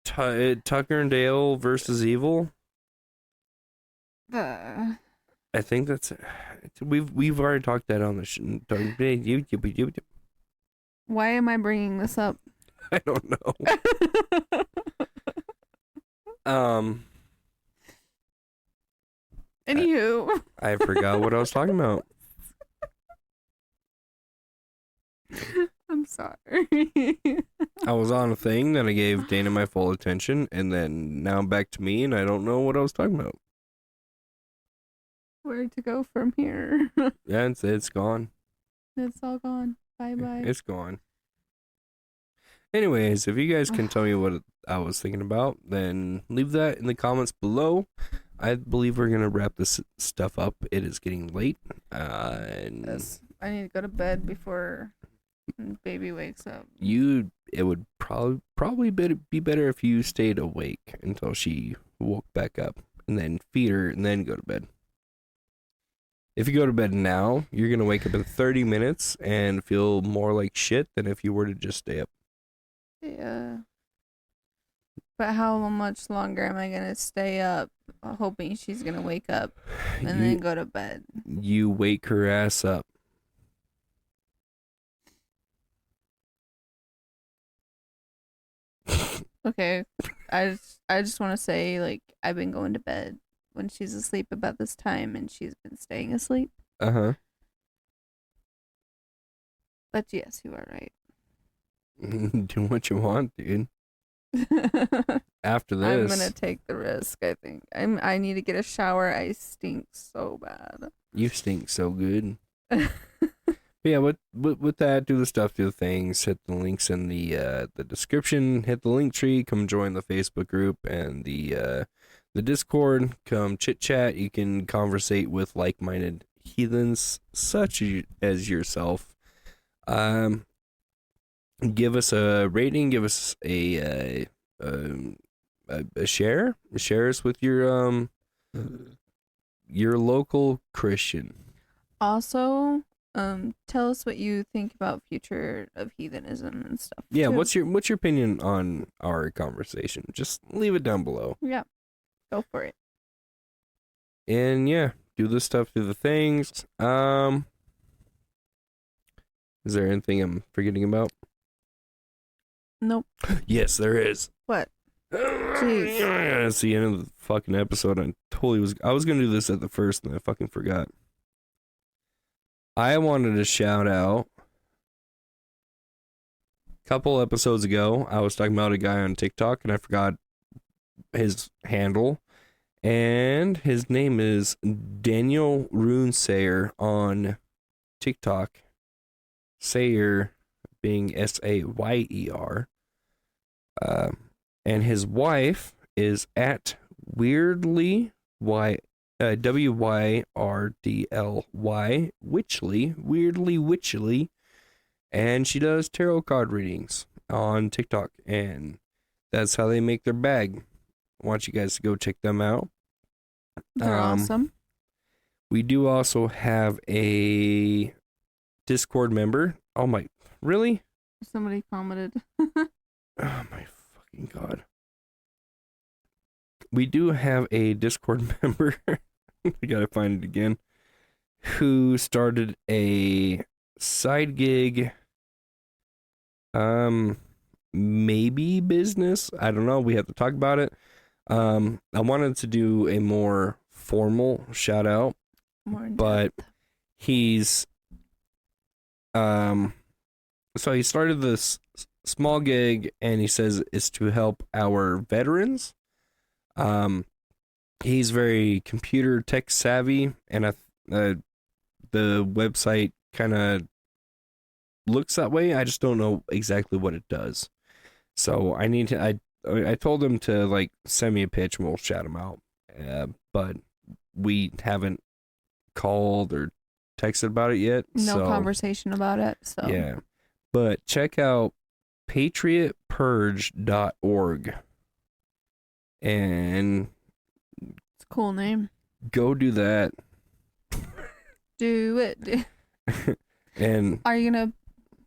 Tucker and Dale versus Evil. The I think that's it. We've already talked that on the Why am I bringing this up? I don't know. Anywho, I forgot what I was talking about. I'm sorry. I was on a thing that I gave Dana my full attention, and then now I'm back to me, and I don't know what I was talking about. Where to go from here? Yeah, it's gone. It's all gone. Bye bye. It's gone. Anyways, if you guys can tell me what I was thinking about, then leave that in the comments below. I believe we're going to wrap this stuff up. It is getting late. Yes. I need to go to bed before baby wakes up. It would probably be better if you stayed awake until she woke back up, and then feed her, and then go to bed. If you go to bed now, you're going to wake up in 30 minutes and feel more like shit than if you were to just stay up. Yeah. But how much longer am I going to stay up hoping she's going to wake up and then go to bed? You wake her ass up. Okay. I just want to say, like, I've been going to bed when she's asleep about this time, and she's been staying asleep. Uh-huh. But yes, you are right. Do what you want, dude. After this, I'm gonna take the risk. I think I need to get a shower. I stink so bad. You stink so good. Yeah, with that, do the stuff, do the things. Hit the links in the description. Hit the Linktree. Come join the Facebook group and the Discord. Come chit chat. You can conversate with like-minded heathens such as yourself. Give us a rating. Give us a share. Share us with your local Christian. Also, tell us what you think about future of heathenism and stuff. Yeah, too. what's your opinion on our conversation? Just leave it down below. Yeah, go for it. And yeah, do the stuff, do the things. Is there anything I'm forgetting about? Nope. Yes, there is. What? Jeez. It's the end of the fucking episode. I was gonna do this at the first, and I fucking forgot. I wanted to shout out. A couple episodes ago, I was talking about a guy on TikTok, and I forgot his handle. And his name is Daniel Runesayer on TikTok. Sayer being Sayer. And his wife is at Weirdly Wyrdly Weirdly Witchly, and she does tarot card readings on TikTok, and that's how they make their bag. I want you guys to go check them out. They're awesome. We do also have a Discord member. Oh my, really? Somebody commented. Oh my fucking god. We do have a Discord member. I gotta find it again. Who started a side gig maybe business. I don't know. We have to talk about it. I wanted to do a more formal shout out, but he's so he started this small gig, and he says it's to help our veterans. He's very computer tech savvy, and the website kind of looks that way. I just don't know exactly what it does. So I told him to like send me a pitch and we'll shout him out. But we haven't called or texted about it yet. No conversation about it. So yeah. But check out patriotpurge.org. And it's a cool name. Go do that. Do it. And are you gonna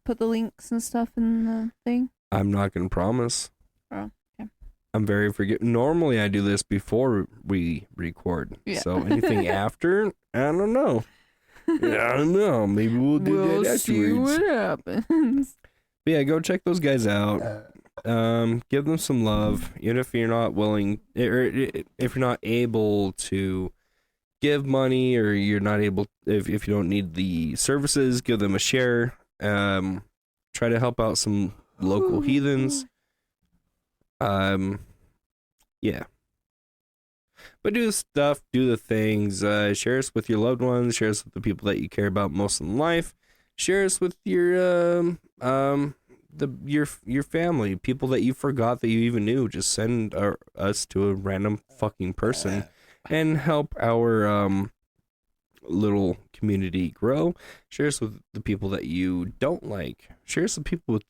put the links and stuff in the thing? I'm not gonna promise. Oh, okay. I'm very Normally I do this before we record. Yeah. So anything after, I don't know. I don't know. Maybe we'll do that afterwards. See what happens. But yeah, go check those guys out. Give them some love, even if you're not willing, or if you're not able to give money, or you're not able, if you don't need the services, give them a share. Try to help out some local heathens. Yeah. But do the stuff, do the things. Share us with your loved ones. Share us with the people that you care about most in life. Share us with your your family, people that you forgot that you even knew. Just send us to a random fucking person and help our little community grow. Share us with the people that you don't like. Share us with people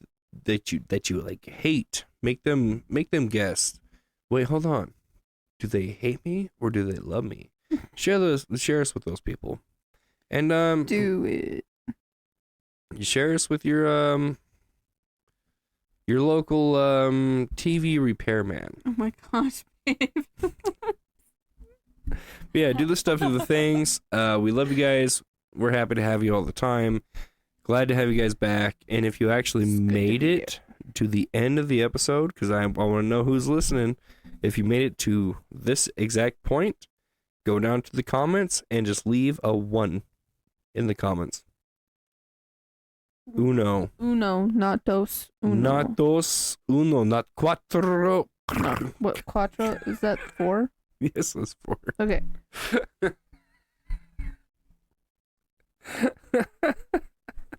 that you like hate. Make them guess. Wait, hold on. Do they hate me or do they love me? Share us with those people. And do it. You share us with your local TV repairman. Oh my gosh, babe. Yeah, do the stuff, do the things. We love you guys. We're happy to have you all the time. Glad to have you guys back. And if you actually made it to the end of the episode, because I want to know who's listening. If you made it to this exact point, go down to the comments and just leave a 1 in the comments. Uno, not dos. Uno. Not dos, uno, not cuatro. What, cuatro? Is that 4? Yes, that's 4. Okay.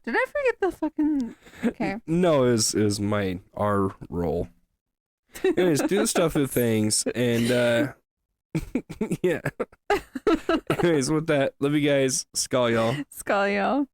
Did I forget the fucking... Okay. No, it was our role. Anyways, do the stuff with things, and yeah. Anyways, with that, love you guys. Skal, y'all. Skal, y'all.